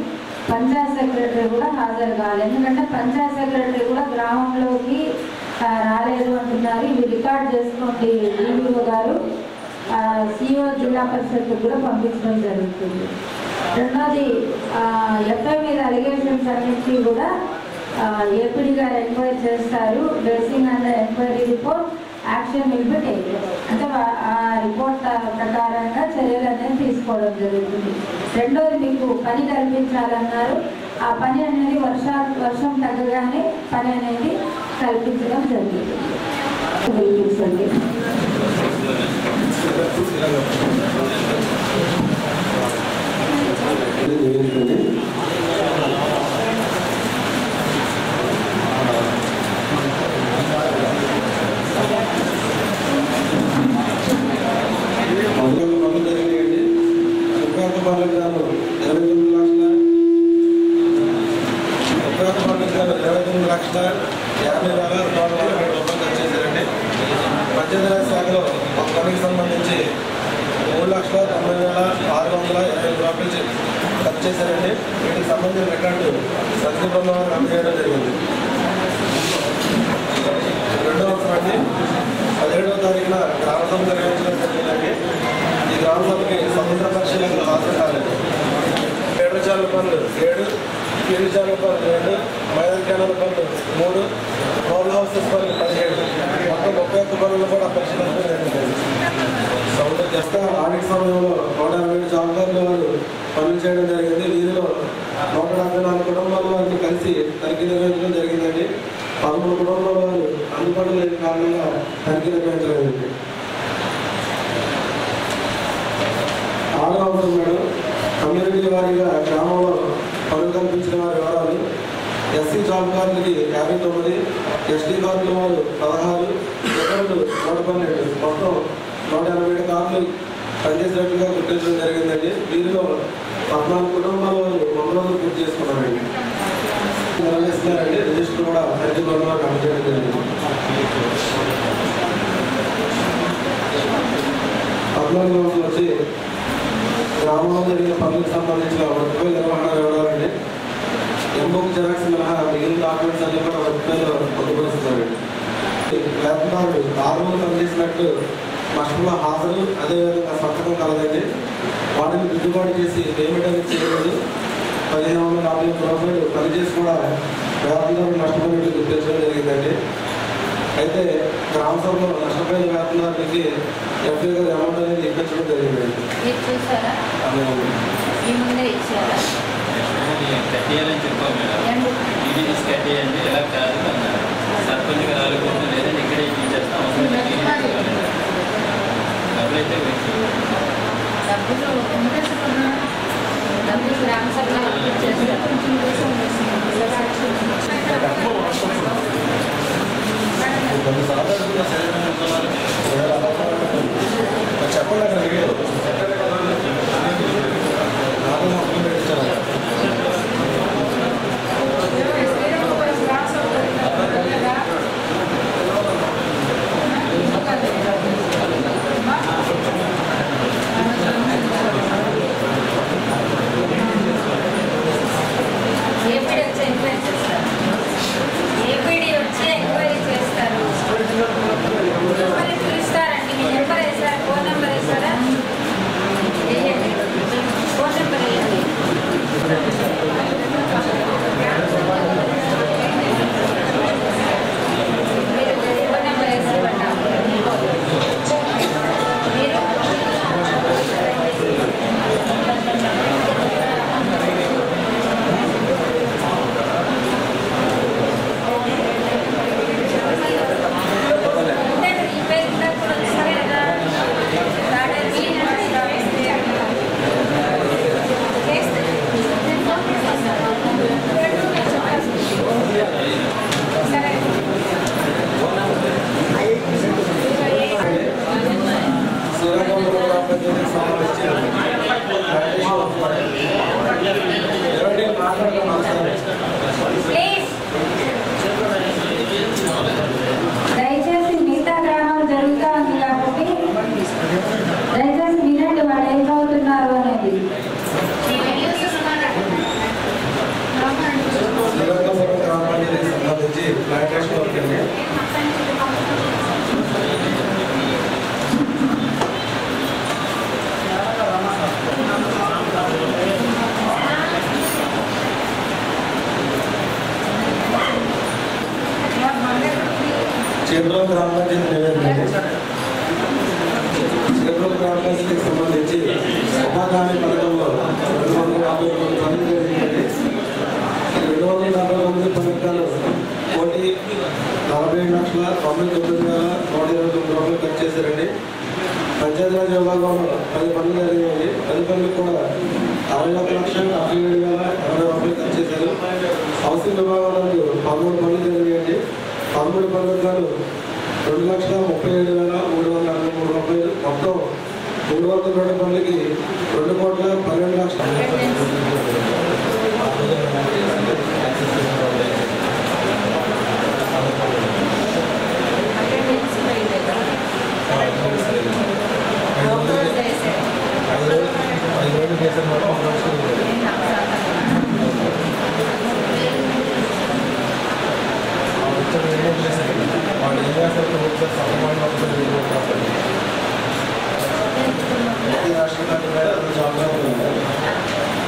పంచాయత్ సెక్రటరీ కూడా హాజరు కావాలి. ఎందుకంటే పంచాయత్ సెక్రటరీ కూడా గ్రామంలోకి రాలేదు అంటున్నారు. ఇవి రికార్డ్ చేసుకోండి డీవీఓ గారు, సిఓ జిల్లా పరిషత్ కూడా పంపించడం జరుగుతుంది. రెండోది ఎఫ్ఐ మీద అలిగేషన్స్ అన్నింటినీ కూడా ఏపీడీ గారు ఎంక్వైరీ చేస్తారు. Basing on the enquiry report action will be taken. అంటే ఆ రిపోర్ట్ ప్రకారంగా చర్యలు అనేది తీసుకోవడం జరుగుతుంది. రెండోది మీకు పని కల్పించాలన్నారు. ఆ పని అనేది వర్షం తగ్గగానే పని అనేది కల్పించడం జరుగుతుంది. కల్పించండి. పంచాయతీరాజ్ శాఖలో ఒక పనికి సంబంధించి 3,90,620 రూపాయలు ఖర్చు చేశారండి. వీటికి సంబంధించిన రికార్డు సందీపంలో అందజేయడం జరిగింది. రెండవ అండి 17వ తారీఖున గ్రామ సభ నిర్వహించడం జరిగిందండి. ఈ గ్రామ సభకి స్వతంత్ర పరిశీలనలు హాజరు కాలేదు. ఏడుచాల పనులు 7, కిరిచాల పనులు 2, మైదాన కెనాల పనులు 3, పౌల్ హౌసెస్ పనులు 17, మొత్తం 31 పనులు కూడా పరిశీలన జరిగింది. ఆడిట్ సమయంలో 180 జాబితాలు వారు పనులు చేయడం జరిగింది. వీరిలో 174 కుటుంబాల వారిని కలిసి తనిఖీ నిర్వహించడం జరిగిందండి. 13 కుటుంబాల వారు అందుబాటు లేని కారణంగా తనిఖీ నిర్వహించలేదండి. 6వ అంశం మేడం, కమ్యూనిటీ వారీగా గ్రామంలో పనులు కల్పించిన వారి వివరాలు. ఎస్సీ జాబ్ కార్డులకి 59, ఎస్టీ కార్డుల వారు 16, ఇతరులు 112, మొత్తం 187 కార్డులు పనిచేసినట్లుగా గుర్తించడం జరిగిందండి. వీరిలో 14 కుటుంబాల వారు 100 రోజులు పూర్తి చేసుకున్నారండి. నిర్వహిస్తున్నారండి. రిజిస్టర్ కూడా ప్రతి కుటుంబాలకు అందజేయడం జరిగింది. 14వ రోజులు వచ్చి గ్రామంలో జరిగిన పనులకు సంబంధించిన వర్క్పై నిర్వహణ వివరాలండి. ఎంబుక్ జెరాక్స్ మినహా మిగిలిన డాక్యుమెంట్స్ అన్ని కూడా వర్క్పైలో పొందుపరుస్తున్నారండి. వేతనాలు 6 రోజులు పనిచేసినట్టు మస్టులో హాజరు, అదేవిధంగా సంతకం కలదండి. వాటిని దిద్దుబాటు చేసి పేమెంట్ అనేది చేయలేదు. 1,540 రూపాయలు పనిచేసి కూడా వేతనాలు నష్టపోయినట్టు గుర్తించడం జరిగిందండి. అయితే గ్రామ సభలో నష్టపోయిన వేతనాలకి ఎఫ్ఐ గారు అమౌంట్ అనేది ఇప్పించడం జరిగిందండి. కట్టేయాలని చెప్పాము మేడం. ఇది కట్టేయండి, ఎలా కాదు అన్నారు. సర్పంచ్ గారు ఆలోచన లేదండి, ఇక్కడే ఇచ్చేస్తాం. డబ్బులైతే డబ్బులు గ్రామ సభలో చెప్పండి. ఏపీడీ వచ్చి ఎంక్వైరీ చేస్తారు. పిలుస్తారండి. మీ నెంబర్ వేసారా? ఫోన్ నెంబర్ వేసారా? దయచేసి మిగతా గ్రామాలు జరుగుతూ ఉంది కాబట్టి దయచేసి వినండి వాళ్ళు ఏం చదువుతున్నారు అనేది. గ్రామ పంచాయతీకి సంబంధించి ప్లాంటేషన్ వర్క్ అండి. చేబ్రోలు గ్రామ పంచాయతీ నివేదిక. చేబ్రోలు గ్రామ పంచాయతీకి సంబంధించి ఉపాధి పథకంలో 250 పనులు జరిగిందండి. 249 పథకాలు 1,47,99,129 ఖర్చు చేశారండి. పంచాయతీరాజ్ విభాగంలో 10 పనులు జరిగాయండి. 10 పనులకు కూడా 61,47,80 ఖర్చు చేశారు. హౌసింగ్ విభాగంలో 13 పనులు జరిగాయండి. 13 పనులకు గాను 2,37,363 మొత్తం 302 పనులకి 2,12,00,000.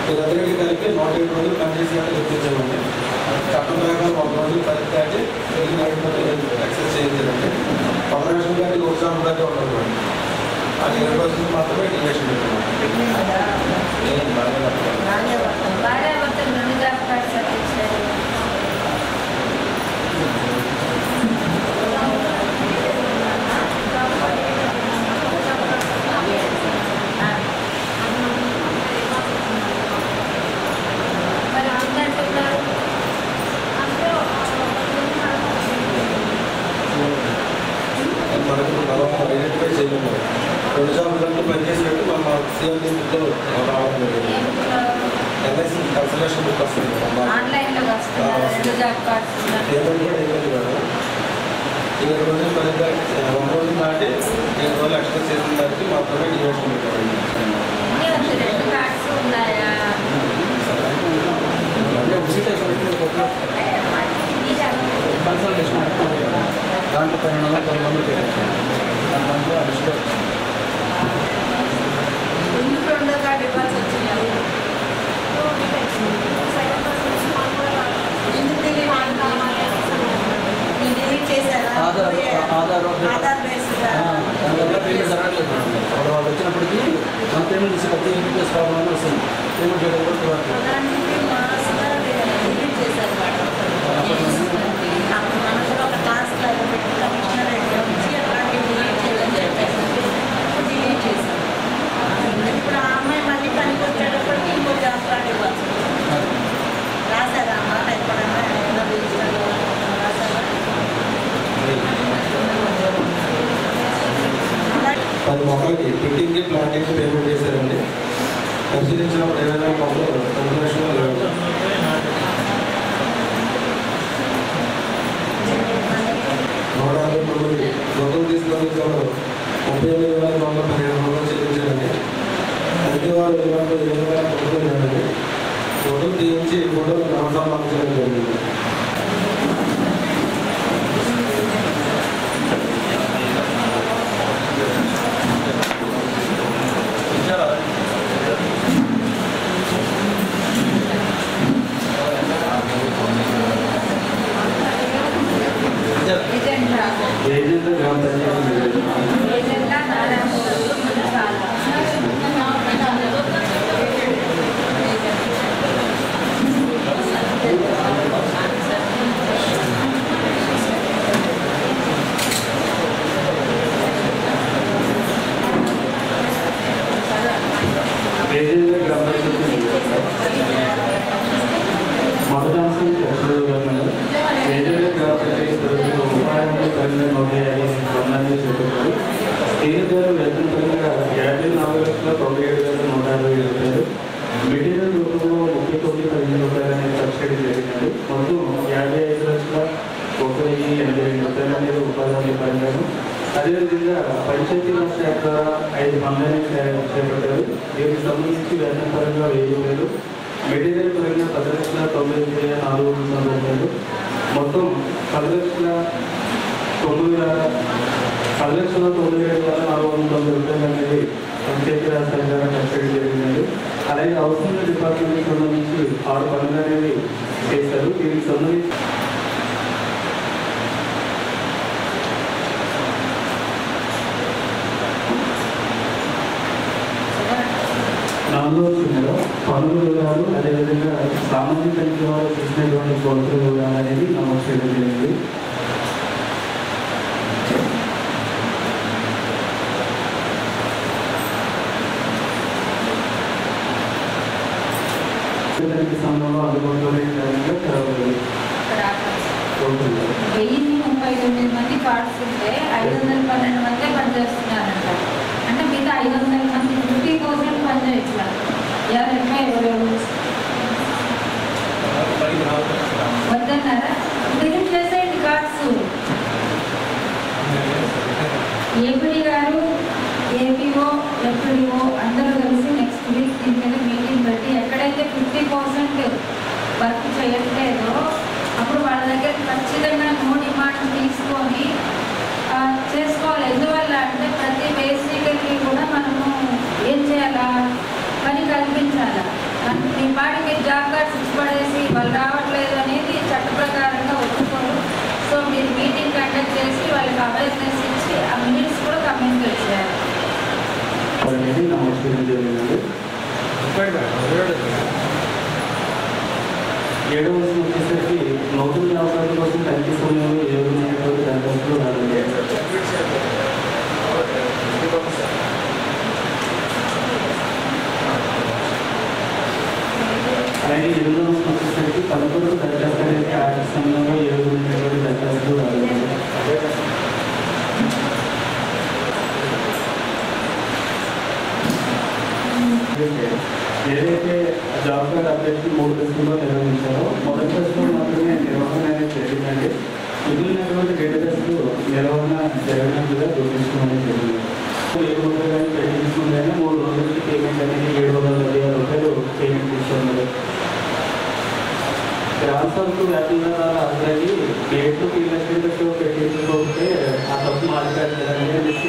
వీరందరికీ కలిపి 107 రోజులు పనిచేసేయాలని గుర్తించామండి. చట్టం ప్రకారం 1 రోజులు పరిస్థితి ఎక్సెస్ చేయించారండి. ఫెడరేషన్ గారికి ఉత్సాహం దాకా ఉండదు. అది 2 రోజులు మాత్రమే డిలేషన్ పెట్టాము. మనకు ఐడెంటిఫై చేయలేము. 2 జాబులకు పనిచేసినట్టు మన సిఆర్టీ బుక్లో రావడం జరిగింది. ఎన్ఐసి కన్సల్టేషన్ బుక్ వస్తుంది పేమెంట్ కూడా ఏమైంది మేడం. 7 రోజులు పనిగా 1 రోజు దాటి 7 రోజులు ఎక్స్ట్రా చేసిన దానికి మాత్రమే డివేషన్ పెట్టామండి. దాంట్లో 12 మంది దాంట్లో అడిషనల్ వాళ్ళు వచ్చినప్పటికీ మన పేమెంట్ తీసి ప్రతి ఇంటికి ప్రాబ్లం వస్తుంది. పేమెంట్ చేయడం కూడా ఇప్పుడు ఆ అమ్మాయి మళ్ళీ పనికి వచ్చేటప్పటికి ఇంకో జాబ్ కార్డు ఇవ్వాలి. రాశారా అమ్మా ఎప్పుడన్నా రాశారా? 10 మొక్కలకి ఫిట్టింగ్కి ప్లాంటింగ్కి పేమెంట్ చేశారండి. పరిశీలించినప్పుడు 20,000 మొక్కలు 9 లక్షలు లేవు. మొక్కలు తీసుకున్నందుకు 38,417 చెల్లించారండి. అయితే వారు 20,000 కొనుక్కున్నారండి. ఫోటోలు తీయించి ఫోటోలు నమస్కారం పంపించడం జరిగింది. ఆన్లైన్ చేపట్టారు. దీనికి సంబంధించి వేతన పరంగా 1000, మెటీరియల్ పరంగా 10,99,490, మొత్తం 10,97,490 రూపాయలు అనేది పంచాయతీ రాజ్ సహకారం ఖర్చు జరిగిందండి. అలాగే హౌసింగ్ డిపార్ట్మెంట్కి సంబంధించి 6 పనులు అనేవి చేశారు. దీనికి సంబంధించి పనుల వివరాలు, అదేవిధంగా సామాజిక తనిఖీ వారు చేసినటువంటి కోర్టుల వివరాలు అనేది నమోదు చేయడం జరిగింది. తనిఖీ సమయంలో అందుబాటులో విధంగా తెరవలేదు. 1039 మంది కార్డ్స్ ఉంటే 512 మందే పనిచేస్తున్నారంట. అంటే మిగతా 500 మంది 50% పనిచేయట్లేదు. వద్దన్నారా? డిలీట్ చేసేయండి కార్డ్స్. ఏపీడీ గారు, ఏపీఓ, ఎఫ్డిఓ అందరూ కలిసి నెక్స్ట్ వీక్ దీని మీద మీటింగ్ పెట్టి ఎక్కడైతే 50% వర్క్ చేయట్లేదో అప్పుడు వాళ్ళ దగ్గర ఖచ్చితంగా నో డిమాండ్ తీసుకొని చేసుకోవాలి. ఎందువల్ల అంటే ప్రతి బేసిక్కి కూడా మనము ఏం చేయాలా, పని కల్పించాలా. మీ పాటి మీరు జాబ్ కార్డ్స్ ఇచ్చి పడేసి వాళ్ళు రావట్లేదు అనేది చట్ట ప్రకారంగా ఒప్పుకోరు. సో మీరు మీటింగ్ కండక్ట్ చేసి వాళ్ళకి అవేర్నెస్ ఇచ్చి ఆ మినిట్స్ కూడా కమ్యూనికేట్ చేయాలి. ఏడవ వయసు వచ్చేసరికి నూతన వ్యవసాయం కోసం తనిఖీ సమయంలో ఏమైనటువంటి దరఖాస్తులు రాలేదు. అలాగే 8వ వయసు వచ్చేసరికి 11 దరఖాస్తు అనేది ఆర్థిక సమయంలో ఏమైనటువంటి దరఖాస్తులు రాలేదు. ఏదైతే జాబ్ కార్డ్ అభ్యర్థి 3 దశల్లో నిర్వహించారో మొదటి దశలో మాత్రమే నిర్వహణ అనేది జరిగిందండి. మిగిలినటువంటి 2 దశలు నిర్వహణ జరగనట్టుగా గుర్తించడం అనేది జరిగింది. 700 కానీ పెట్టించుకుంటేనే 3 రోజులకి పేమెంట్ అనేది 716 రూపాయలు పేమెంట్ ఇస్తున్నారు. గ్రామ సభకు వ్యాపారాల అర్థాన్ని గేట్లు కీలకతో పెట్టించుకోకపోతే ఆ తప్పు మాట్లాడతారని అనేసి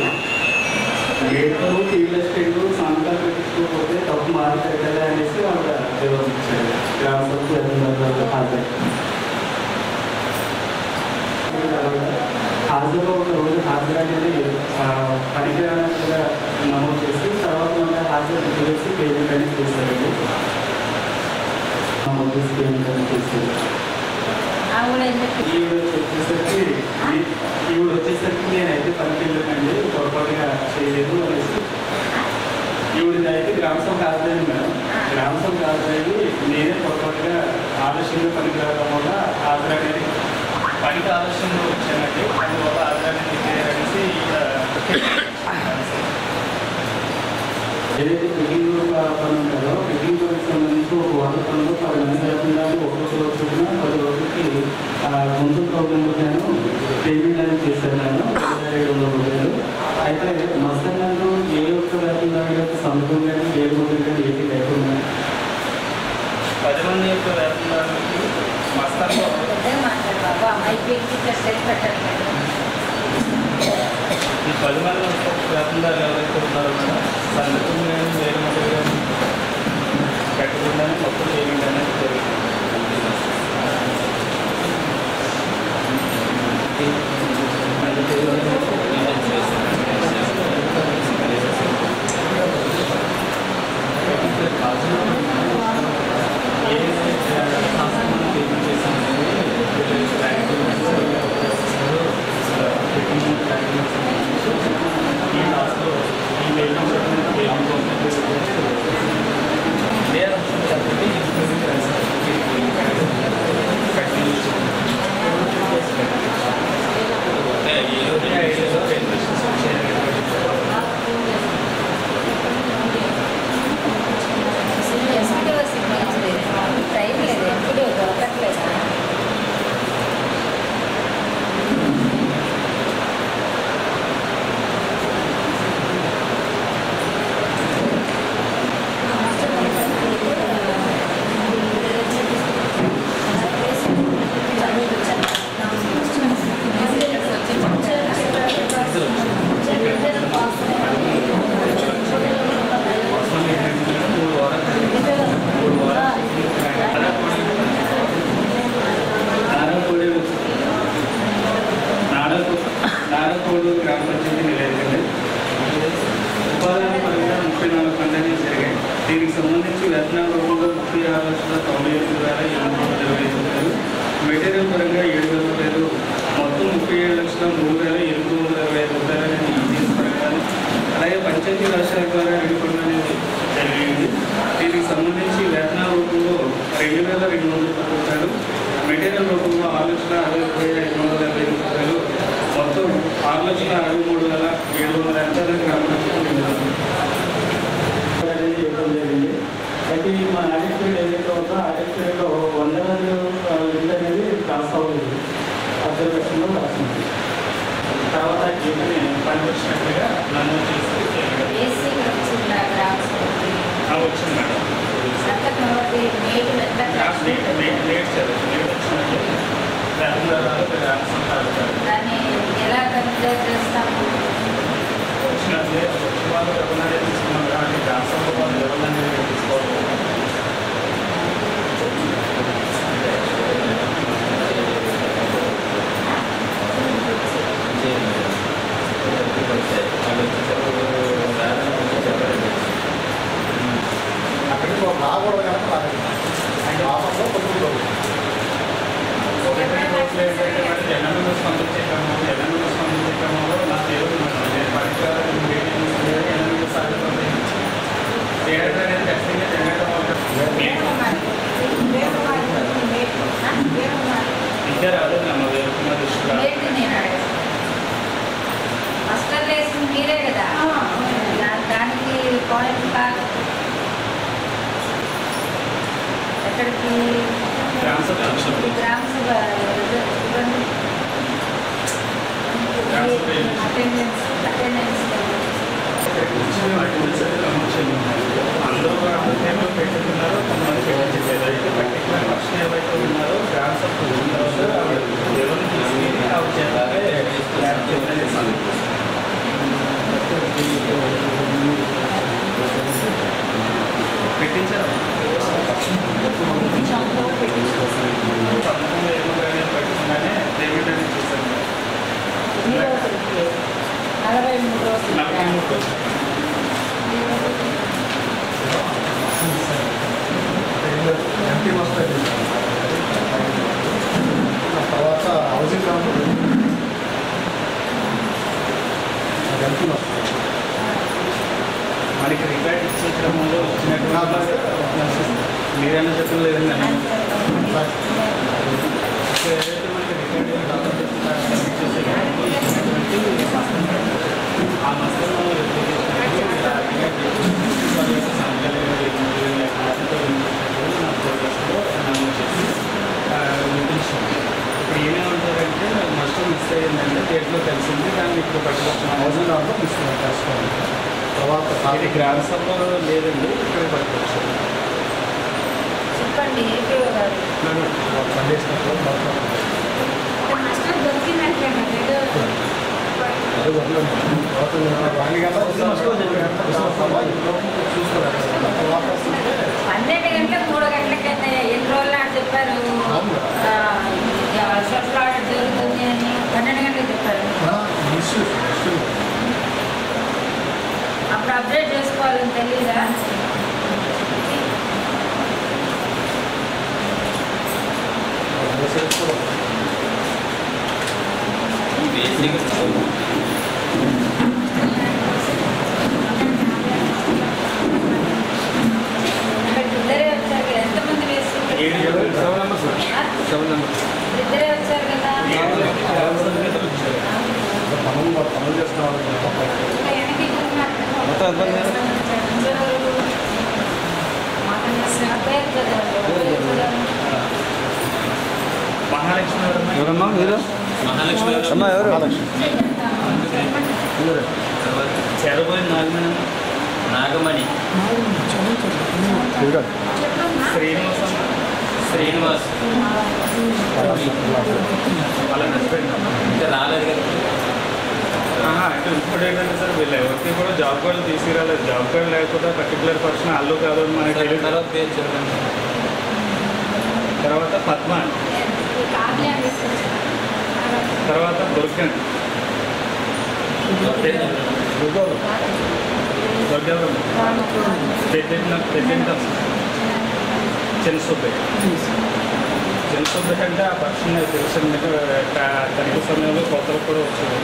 గేట్లు కీలస్టేట్లు సంతకాలు పెట్టించుకోకపోతే తప్పు మాట్లాడతారా అనేసి వాళ్ళు వివరించారు. గ్రామ సభకు వ్యాపారాల అర్థం హాజరు ఒక రోజు హాజరు అనేది పనికిరానట్టుగా నమోదు చేసి తర్వాత మళ్ళీ హాజరు చేసి పేమెంట్ అనేది చేశారండి. నమోదు చేసి పేమెంట్ అనేది చేశారు. ఈవిడ వచ్చేసరికి నేనైతే పనికి వెళ్ళానండి, పొరపాటుగా చేయలేదు అనేసి. ఈవిడ అయితే గ్రామ సభ హాజరైంది మేడం. గ్రామ సభ హాజరైంది నేనే పొరపాటుగా ఆలస్యంగా పనికి రావడం వల్ల హాజరు అనేది పనికి ఆలస్యంగా వచ్చానండి. అందువల్ల హాజరు అనేది అనేసి ఏదైతే బిల్డింగ్ పని ఉంటుందో బిల్డింగ్ పనికి సంబంధించి ఒక వాటర్ పనులు 10 మంది లేకుండా ఒక్కొక్క రోజు 10 రోజులకి ముందు ప్రోగ్రాంలో నేను పేమెంట్ అనేది చేశాను. నేను 700 రూపాయలు. అయితే మస్తన్నాను ఏ ఒక్క వేతనదారుల యొక్క సంతకం కానీ 700 కానీ ఏది లేకుండా 10 మంది యొక్క వేతనదారులకి మస్తాన్లో ఈ 10 మంది వేతనదారులు ఎవరైతే ఉన్నారో సంతకం కానీ వేరే మొదలు కానీ పెట్టకుండానే మొత్తం పేమెంట్ అనేది జరిగింది. దీనికి సంబంధించి వేతనాల రూపంలో 36,98,825 మెటీరియల్ పరంగా 7,000 రూపాయలు, మొత్తం 37,03,825 రూపాయలు అనేది ఈజీఎస్ పరంగా, అలాగే పంచాయతీ రాజ్ శాఖ ద్వారా విడిపడడం అనేది జరిగింది. దీనికి సంబంధించి వేతనాల రూపంలో 2,210 రూపాయలు, మెటీరియల్ రూపంలో 6,60,525 రూపాయలు, మొత్తం 6,63,700 గ్రామ అనేది ఇవ్వడం జరిగింది. అయితే మా ఆడిట్ పీరియడ్ ఏదైతే ఉందో ఆడిట్ పీరియడ్లో 100 రోజులు బిల్ అనేది క్రాస్ అవ్వలేదు, అబ్జర్వేషన్లో రాసింది. తర్వాత జీవిని పనికొచ్చినట్టుగా నమోదు చేసి వచ్చింది మేడం. లేట్ దాన్ని ఎలా కన్సిడర్ చేస్తాము? వచ్చినట్లే వాళ్ళు ఎవరినైనా తీసుకున్నాం కాబట్టి రాష్ట్రంలో వాళ్ళు ఎవరినైనా తీసుకోవాలి. అక్కడికి రాకూడదు కనుక రావడంలో కొంచెం జగన్ను స్పందించే క్రమంలో నా పేరు పరిష్కారం సాగుతుంది. థియేటర్ అనేది ఖచ్చితంగా ఇంకా రాలేదు అమ్మ వేరుకున్న దృష్టిలో మాస్టర్ వేసింది మీరే కదా, దానికి పాయింట్ కాదు. ఎక్కడికి గ్రామ సభ అటెండెన్స్ అందరూ టైంలో పెట్టుకున్నారో కొంతమంది పెట్టలేదు. అయితే పర్టికులర్ పర్సన్ ఏవైతే ఉన్నారో గ్రామ సభ ఎవరిని తీసుకెళ్ళి ఆవిడ చేయాలి పెట్టించారు. సంతకంలో ఏమో పెట్టకుండానే పేమెంట్ అనేది చేస్తారు. 43 రోజులు ఎంపీ వస్తాయి. తర్వాత హౌసింగ్ కాంపౌండ్ ఎంపీ వస్తాయి. మనకి రికార్డ్ ఇచ్చే క్రమంలో వచ్చినటువంటి మీరైనా చెప్పడం లేదండి. ఏదైతే మనకి రికార్డ్ ఇచ్చేసే ఆ మస్తకంలో ఇప్పుడు ఏమేమంటారంటే మస్ట్ మిస్ అయ్యిందంటే డేట్లో తెలిసింది, దాన్ని ఇప్పుడు పట్టుకొచ్చిన హౌసింగ్ దాంట్లో తీసుకున్నాం తెలుసుకోవాలి. తర్వాత ఇది గ్రామ సభలో లేదండి, ఇక్కడ పట్టుకొచ్చారు. చెప్పండి ఏపీఓ గారు. సందేశినప్పుడు మాస్టర్ దొరికినట్లే చూసుకోవాలి. 12 గంటలకు 3 గంటలకి ఎన్ని రోజులు నాడు చెప్పారు వర్షాలు ఆర్డర్ జరుగుతుంది అని 12 గంటలకు చెప్పారు. అప్పుడు అప్డేట్ చేసుకోవాలని తెలీదా? ఇద్దరే వచ్చారు, ఎంతమంది వేసుకుంటారు? ఇద్దరే వచ్చారు కదా. పనులు చేస్తున్నారు. మహాలక్ష్మి ఎవరమ్మా మీరు? మహాలక్ష్మి అమ్మా ఎవరు? చెరబోయి నాగమణి శ్రీనివాస్ వాళ్ళ హస్బెండ్ ఇంకా రాలేదు కదా. అంటే ఇప్పుడు ఏంటంటే సార్ వీళ్ళు ఎవరికి కూడా జాబ్ కార్డు తీసుకురాలేదు. జాబ్ కార్డు లేకపోతే పర్టికులర్ పర్సన్ అల్లు కాదు అని మనకి తెలియదు. తర్వాత పద్మ, తర్వాత దుర్గన్, జనసుబ్బ అంటే ఆ పర్సన్ తెలుసు తనిఖీ సమయంలో కొత్తలు కూడా వచ్చింది.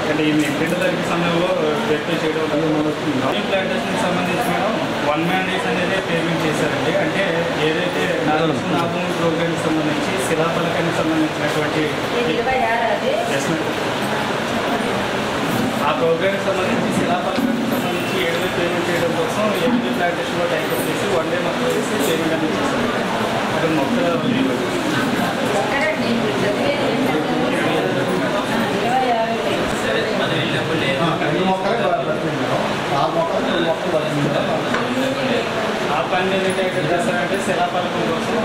అంటే ఈ ఇంటి తనిఖీ సమయంలో వెరిఫై చేయడం వల్ల న్యూ ప్లాంటేషన్కి సంబంధించి మేడం 1 man days అనేది పేమెంట్ చేశారండి. అంటే ఏదైతే నాగభూమి ప్రోగ్రామ్కి సంబంధించి శిలాఫలకానికి సంబంధించినటువంటి ఆ ప్రోగ్రామ్కి సంబంధించి శిలాఫలకానికి సంబంధించి 7,000 పేమెంట్ చేయడం కోసం న్యూ ప్లాంటేషన్లో టైప్ చేసి 1 day మొత్తం వేసి పేమెంట్ అనేది చేశారు. అక్కడ మొత్తం ఆ పని ఏంటంటే ఎక్కడ చేస్తారంటే శిలాఫలకం కోసం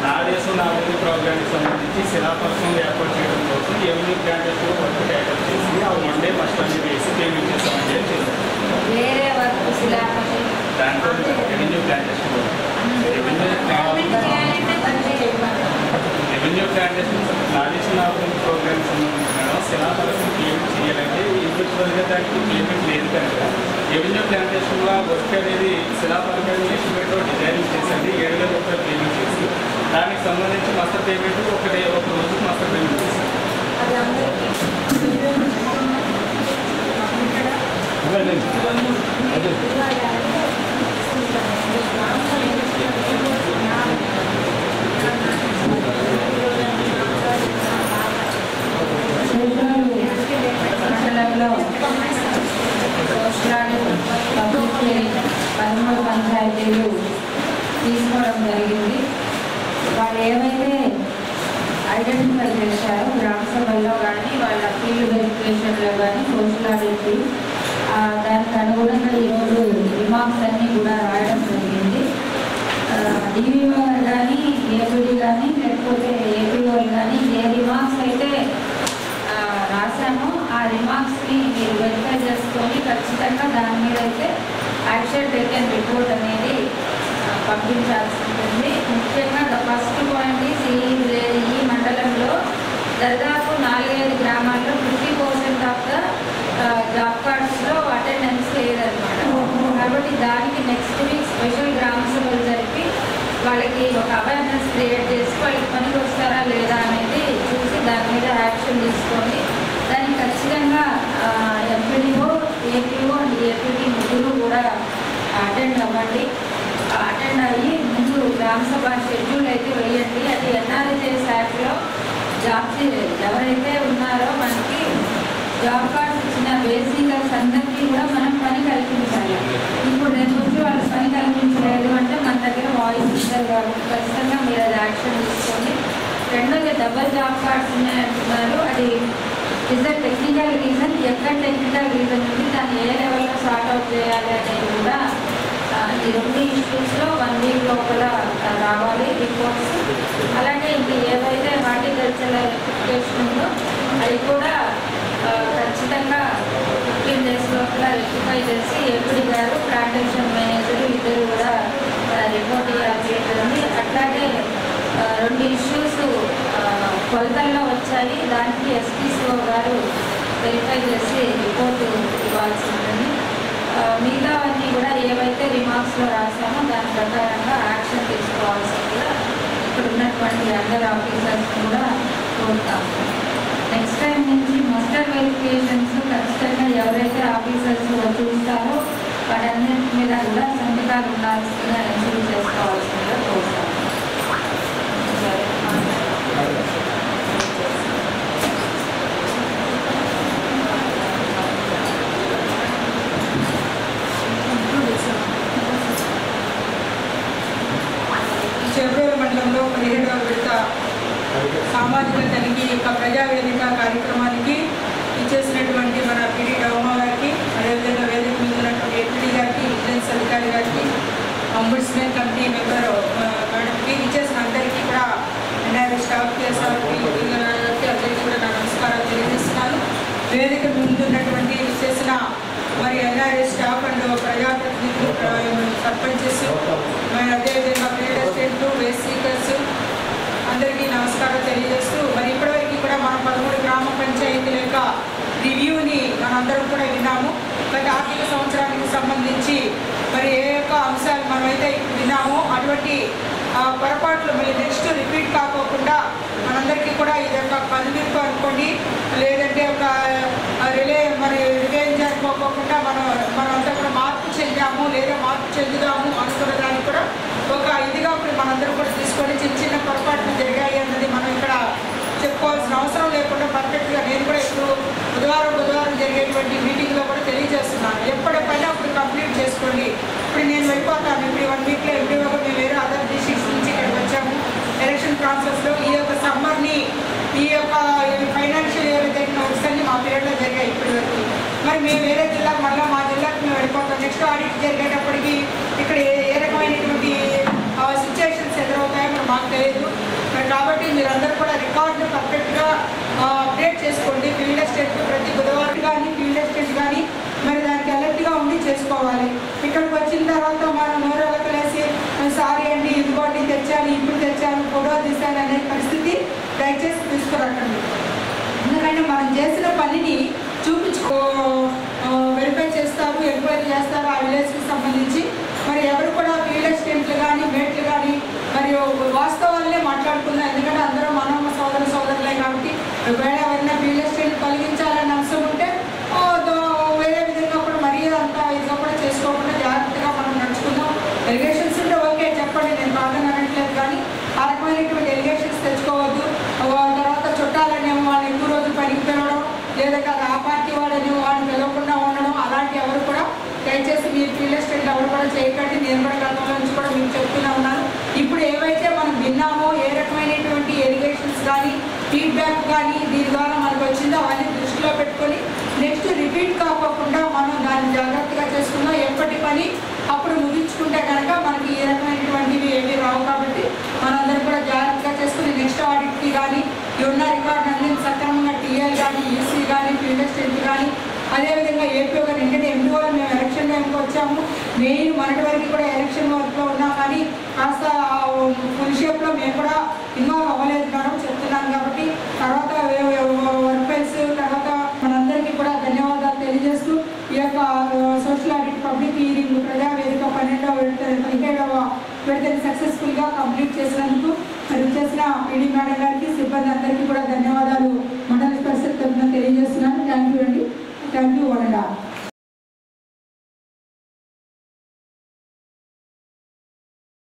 నాదేశం నాగభూమి ప్రోగ్రామ్కి సంబంధించి శిలాఫలకం ఏర్పాటు చేయడం కోసం ఎవరి ప్లాంటేషన్ వర్క్ టేకప్ చేసి ఆ 1 day ఫస్ట్ అన్ని వేసి పేమెంట్ చేస్తామని చెప్పి చేశారు. దాంట్లో రెవెన్యూ ప్లాంటేషన్ రెవెన్యూ ప్లాంటేషన్ నాదేశం నాగభూమి ప్రోగ్రామ్కి సంబంధించి మేడం శిలాఫలకం పేమెంట్ చేయాలంటే ఇండివిజువల్గా దానికి పేమెంట్ లేదు కనుక రెవెన్యూ ప్లాంటేషన్లో వర్క్ అనేది శిలాఫలకాన్ని ఎస్టిమేట్లో డిజైనింగ్ చేసండి 7,000 రూపాయలు పేమెంట్ చేసి దానికి సంబంధించి మస్టర్ పేమెంట్ ఒక రోజుకి మస్టర్ పేమెంట్ చేశారు. మండలంలో పదమూడు పంచాయతీలు తీసుకోవడం జరిగింది. వాళ్ళు ఏవైతే ఐడెంటిఫై చేశారో గ్రామ సభల్లో కానీ వాళ్ళ ఫీల్డ్ వెరిఫికేషన్లో కానీ సోషల్ ఆడిట్ దానికి అనుగుణంగా ఈరోజు రిమార్క్స్ అన్నీ కూడా రాయడం జరిగింది. డివిఓ కానీ ఏపీడీ కానీ లేకపోతే ఏపీఓలు కానీ ఏ రిమార్క్స్ అయితే రాశామో ఆ రిమార్క్స్ని మీరు వెరిఫై చేసుకొని ఖచ్చితంగా దాని మీద అయితే యాక్షన్ టేకెన్ రిపోర్ట్ అనేది పంపించాల్సి ఉంటుంది. ముఖ్యంగా ఫస్ట్ పాయింట్ ఈ మండలంలో దాదాపు 4-5 గ్రామాల్లో 50% ఆఫ్ ద జాబ్ కార్డ్స్లో అటెండెన్స్ లేదన్నమాట. కాబట్టి దానికి నెక్స్ట్ వీక్ స్పెషల్ గ్రామ సభలు జరిపి వాళ్ళకి ఒక అవేర్నెస్ క్రియేట్ చేసి వాళ్ళకి పనికి వస్తారా లేదా అనేది చూసి దాని మీద యాక్షన్ తీసుకొని దానికి ఖచ్చితంగా ఎంపీడీఓ ఏపీఓ అండ్ ఏపీడీ ముగ్గురు కూడా అటెండ్ అవ్వండి. అటెండ్ అయ్యి ముందు గ్రామ సభ షెడ్యూల్ అయితే వేయండి. అది ఎన్ఆర్హెచ్ఎస్ యాక్ట్లో జాబ్స్ ఎవరైతే ఉన్నారో మనకి జాబ్ కార్డ్స్ ఇచ్చిన బేసికర్స్ అందరికీ కూడా మనం పని కల్పించాలి. ఇప్పుడు రేపు వచ్చి వాళ్ళు పని కల్పించలేదు అంటే మన దగ్గర వాయిస్ ఇస్తారు కాబట్టి ఖచ్చితంగా మీరు అది యాక్షన్ తీసుకోండి. రెండోది డబల్ జాబ్ కార్డ్స్ ఉన్నాయంటున్నారు. అది ఇస్ ద టెక్నికల్ రీజన్. ఎక్కడ టెక్నికల్ రీజన్ ఉంది దాన్ని ఏ లెవెల్లో సార్ట్ అవుట్ చేయాలి అనేది కూడా ఈ 2 ఇష్యూస్లో 1 వీక్ లోపల రావాలి రిపోర్ట్స్. అలాగే ఇంక ఏవైతే హార్టికల్చరల్ రెక్టిఫికేషన్ ఉందో అవి కూడా ఖచ్చితంగా 15 days లోపల రెక్టిఫై చేసి ఏపీడీ గారు ప్లాంటేషన్ మేనేజర్ ఇద్దరు కూడా రిపోర్ట్ ఇవ్వాల్సి ఉంటుంది. అట్లాగే 2 ఇష్యూస్ కొలతల్లో వచ్చాయి. దానికి ఎస్పీసీఓ గారు వెరిఫై చేసి రిపోర్టు ఇవ్వాల్సి ఉంటుంది. మిగతావన్నీ కూడా ఏవైతే రిమార్క్స్లో రాసామో దాని ప్రకారంగా యాక్షన్ తీసుకోవాల్సి కూడా ఇక్కడ ఉన్నటువంటి అందరు ఆఫీసర్స్ కూడా కోరుతాము. నెక్స్ట్ టైం నుంచి మస్టర్ వెరిఫికేషన్స్ ఖచ్చితంగా ఎవరైతే ఆఫీసర్స్ చూస్తారో వాటన్నిటి మీద కూడా సంతకాలు ఉండాల్సిందిగా ఎన్సూర్ చేసుకోవాల్సిందిగా కోరుతాము. చెరువుల మండలంలో 17వ విడత సామాజిక తనిఖీ యొక్క ప్రజావేదిక కార్యక్రమానికి ఇచ్చేసినటువంటి మన పిడి డౌమా గారికి, అదేవిధంగా వేదిక మీద ఉన్నటువంటి ఏపీడీ గారికి, విజిలెన్స్ అధికారి గారికి, అంబుడ్స్మెన్ కమిటీ మెంబర్ మేడంకి ఇచ్చేసిన అందరికీ కూడా ఎన్ఆర్ఐ స్టాఫ్ చేసారికి అందరికీ కూడా నా నమస్కారాలు తెలియజేస్తున్నాను. వేదిక ముందున్నటువంటి చేసిన మరి ఎన్ఆర్ఐ స్టాఫ్ అండ్ ప్రజాప్రతినిధులు, సర్పంచెస్, మరి అదేవిధంగా ఫీల్డ్ అసిస్టెంట్లు, వేస్ట్ సీకర్స్ అందరికీ నమస్కారం తెలియజేస్తూ మరి ఇప్పటివరకు కూడా మనం 13 గ్రామ పంచాయతీల యొక్క రివ్యూని మనందరం కూడా విన్నాము. బట్ ఆ సంబంధించి మరి ఏ యొక్క అంశాలు మనమైతే విన్నామో అటువంటి పొరపాట్లు మళ్ళీ నెక్స్ట్ రిపీట్ కాకోకుండా మనందరికీ కూడా ఇది ఒక కనువిప్పు అనుకోండి, లేదంటే ఒక రివెంజ్ అనుకోకుండా మనంతా కూడా మార్పు చెందాము లేదా మార్పు చెందుదాము అనుకున్న దాన్ని కూడా ఒక ఇదిగా ఇప్పుడు మనందరూ కూడా తీసుకొని చిన్న చిన్న పొరపాట్లు జరిగాయి అన్నది మనం ఇక్కడ చెప్పుకోవాల్సిన అవసరం లేకుండా పర్ఫెక్ట్గా నేను కూడా ఇప్పుడు బుధవారం జరిగేటువంటి మీటింగ్లో కూడా తెలియజేస్తున్నాను. ఎప్పటికైనా ఇప్పుడు కంప్లీట్ చేసుకోండి. ఇప్పుడు నేను వెళ్ళిపోతాను. ఇప్పుడు 1 వీక్లో ఎవ్రీగా మేము వేరే అదర్ డిస్ట్రిక్ట్స్ నుంచి ఇక్కడికి వచ్చాము. ఎలక్షన్ ప్రాసెస్లో ఈ యొక్క సమ్మర్ని ఈ యొక్క ఫైనాన్షియల్ ఇయర్ జరిగిన వర్క్స్ అన్ని మా పీరియడ్లో జరిగాయి ఇప్పటి వరకు. మరి మేము వేరే జిల్లాకు మళ్ళీ మా జిల్లాకు మేము వెళ్ళిపోతాం. నెక్స్ట్ ఆడిట్ జరిగేటప్పటికి ఇక్కడ ఏ రకమైనటువంటి సిచ్యువేషన్స్ ఎదురవుతాయో మరి మాకు తెలియదు. కాబట్టి మీరందరూ కూడా రికార్డుని పర్ఫెక్ట్గా అప్డేట్ చేసుకోండి. ఫీల్డ్ అసిస్టెంట్ ప్రతి బుధవారం కానీ ఫీల్డ్ అసిస్టెంట్ కానీ మరి దానికి అలర్ట్గా ఉండి చేసుకోవాలి. ఇక్కడికి వచ్చిన తర్వాత మనం నోరెలకలేసి సారీ అండి ఇదిగోండి తెచ్చాను ఇప్పుడు తెచ్చాను ఫోటో తీశాను అనే పరిస్థితి దయచేసి తీసుకురాకండి. ఎందుకంటే మనం చేసిన పనిని వెరిఫై చేస్తారు, ఎంక్వైరీ చేస్తారు ఆ విలేజ్కి సంబంధించి. మరి ఎవరు కూడా ఫీల్డ్ అసిస్టెంట్లు కానీ మేట్లు కానీ మరియు వాస్తవాలనే మాట్లాడుకుందాం. ఎందుకంటే అందరూ మానవ సోదరులే కాబట్టి ఒకవేళ ఎవరైనా ఫీల్డ్ అసిస్టెంట్ కలిగించాలనే అంశం ఉంటే వేరే విధంగా కూడా మరీ అంత ఇదిగా కూడా చేసుకోకుండా జాగ్రత్తగా మనం నడుచుకుందాం. ఎలిగేషన్స్ ఉంటే ఓకే చెప్పండి, నేను కాదని అనట్లేదు, కానీ ఆ రకమైనటువంటి ఎలిగేషన్స్ తెచ్చుకోవద్దు. తర్వాత చుట్టాలనేమో వాళ్ళు ఎక్కువ రోజులు పనికి పిలవడం లేదా కాదు ఆ పార్టీ వాడనేమో వాళ్ళని పిలవకుండా ఉండడం అలాంటి ఎవరు కూడా దయచేసి మీరు ఫీల్డ్ అసిస్టెంట్ ఎవరు కూడా చేయకండి. నేను కూడా గతంలో నుంచి కూడా మీకు చెప్తూనే ఉన్నాను. ఇప్పుడు ఏవైతే మనం విన్నామో ఏ రకమైనటువంటి ఎలిగేషన్స్ కానీ ఫీడ్బ్యాక్ కానీ దీని ద్వారా మనకు వచ్చిందో అవన్నీ దృష్టిలో పెట్టుకొని నెక్స్ట్ రిపీట్ కాకుండా మనం దాన్ని జాగ్రత్తగా చేసుకుందాం. ఎప్పటి పని అప్పుడు ముగించుకుంటే కనుక మనకి ఏ రకమైనటువంటివి ఏమీ రావు. కాబట్టి మనందరం కూడా జాగ్రత్తగా చేసుకుని నెక్స్ట్ ఆడిట్కి కానీ ఉన్న రికార్డు అన్ని సక్రమంగా టీఎల్ కానీ ఈసీ కానీ ఫీల్డ్ అసిస్టెంట్ కానీ అదేవిధంగా ఏపీఓ గారు ఎందుకంటే ఎంపీ వాళ్ళు మేము ఎలక్షన్ టైంకి వచ్చాము. మెయిన్ మనటి వరకు కూడా ఎలక్షన్ వర్క్లో ఉన్నాం, కానీ కాస్త ఫుల్ షేప్లో మేము కూడా ఇన్వాల్వ్ అవ్వలేదు మేడం చెప్తున్నాను. కాబట్టి తర్వాత వర్క్ ఫైల్స్ తర్వాత మనందరికీ కూడా ధన్యవాదాలు తెలియజేస్తూ ఈ యొక్క సోషల్ ఆడిట్ పబ్లిక్ హీరింగ్ ప్రజావేదిక 17వ విడతని సక్సెస్ఫుల్గా కంప్లీట్ చేసినందుకు మరి చేసిన పీడీ మేడం గారికి సిబ్బంది అందరికీ కూడా ధన్యవాదాలు మండల పరిషత్ తరఫున తెలియజేస్తున్నాను. థ్యాంక్ యూ అండి. Thank you వనడా.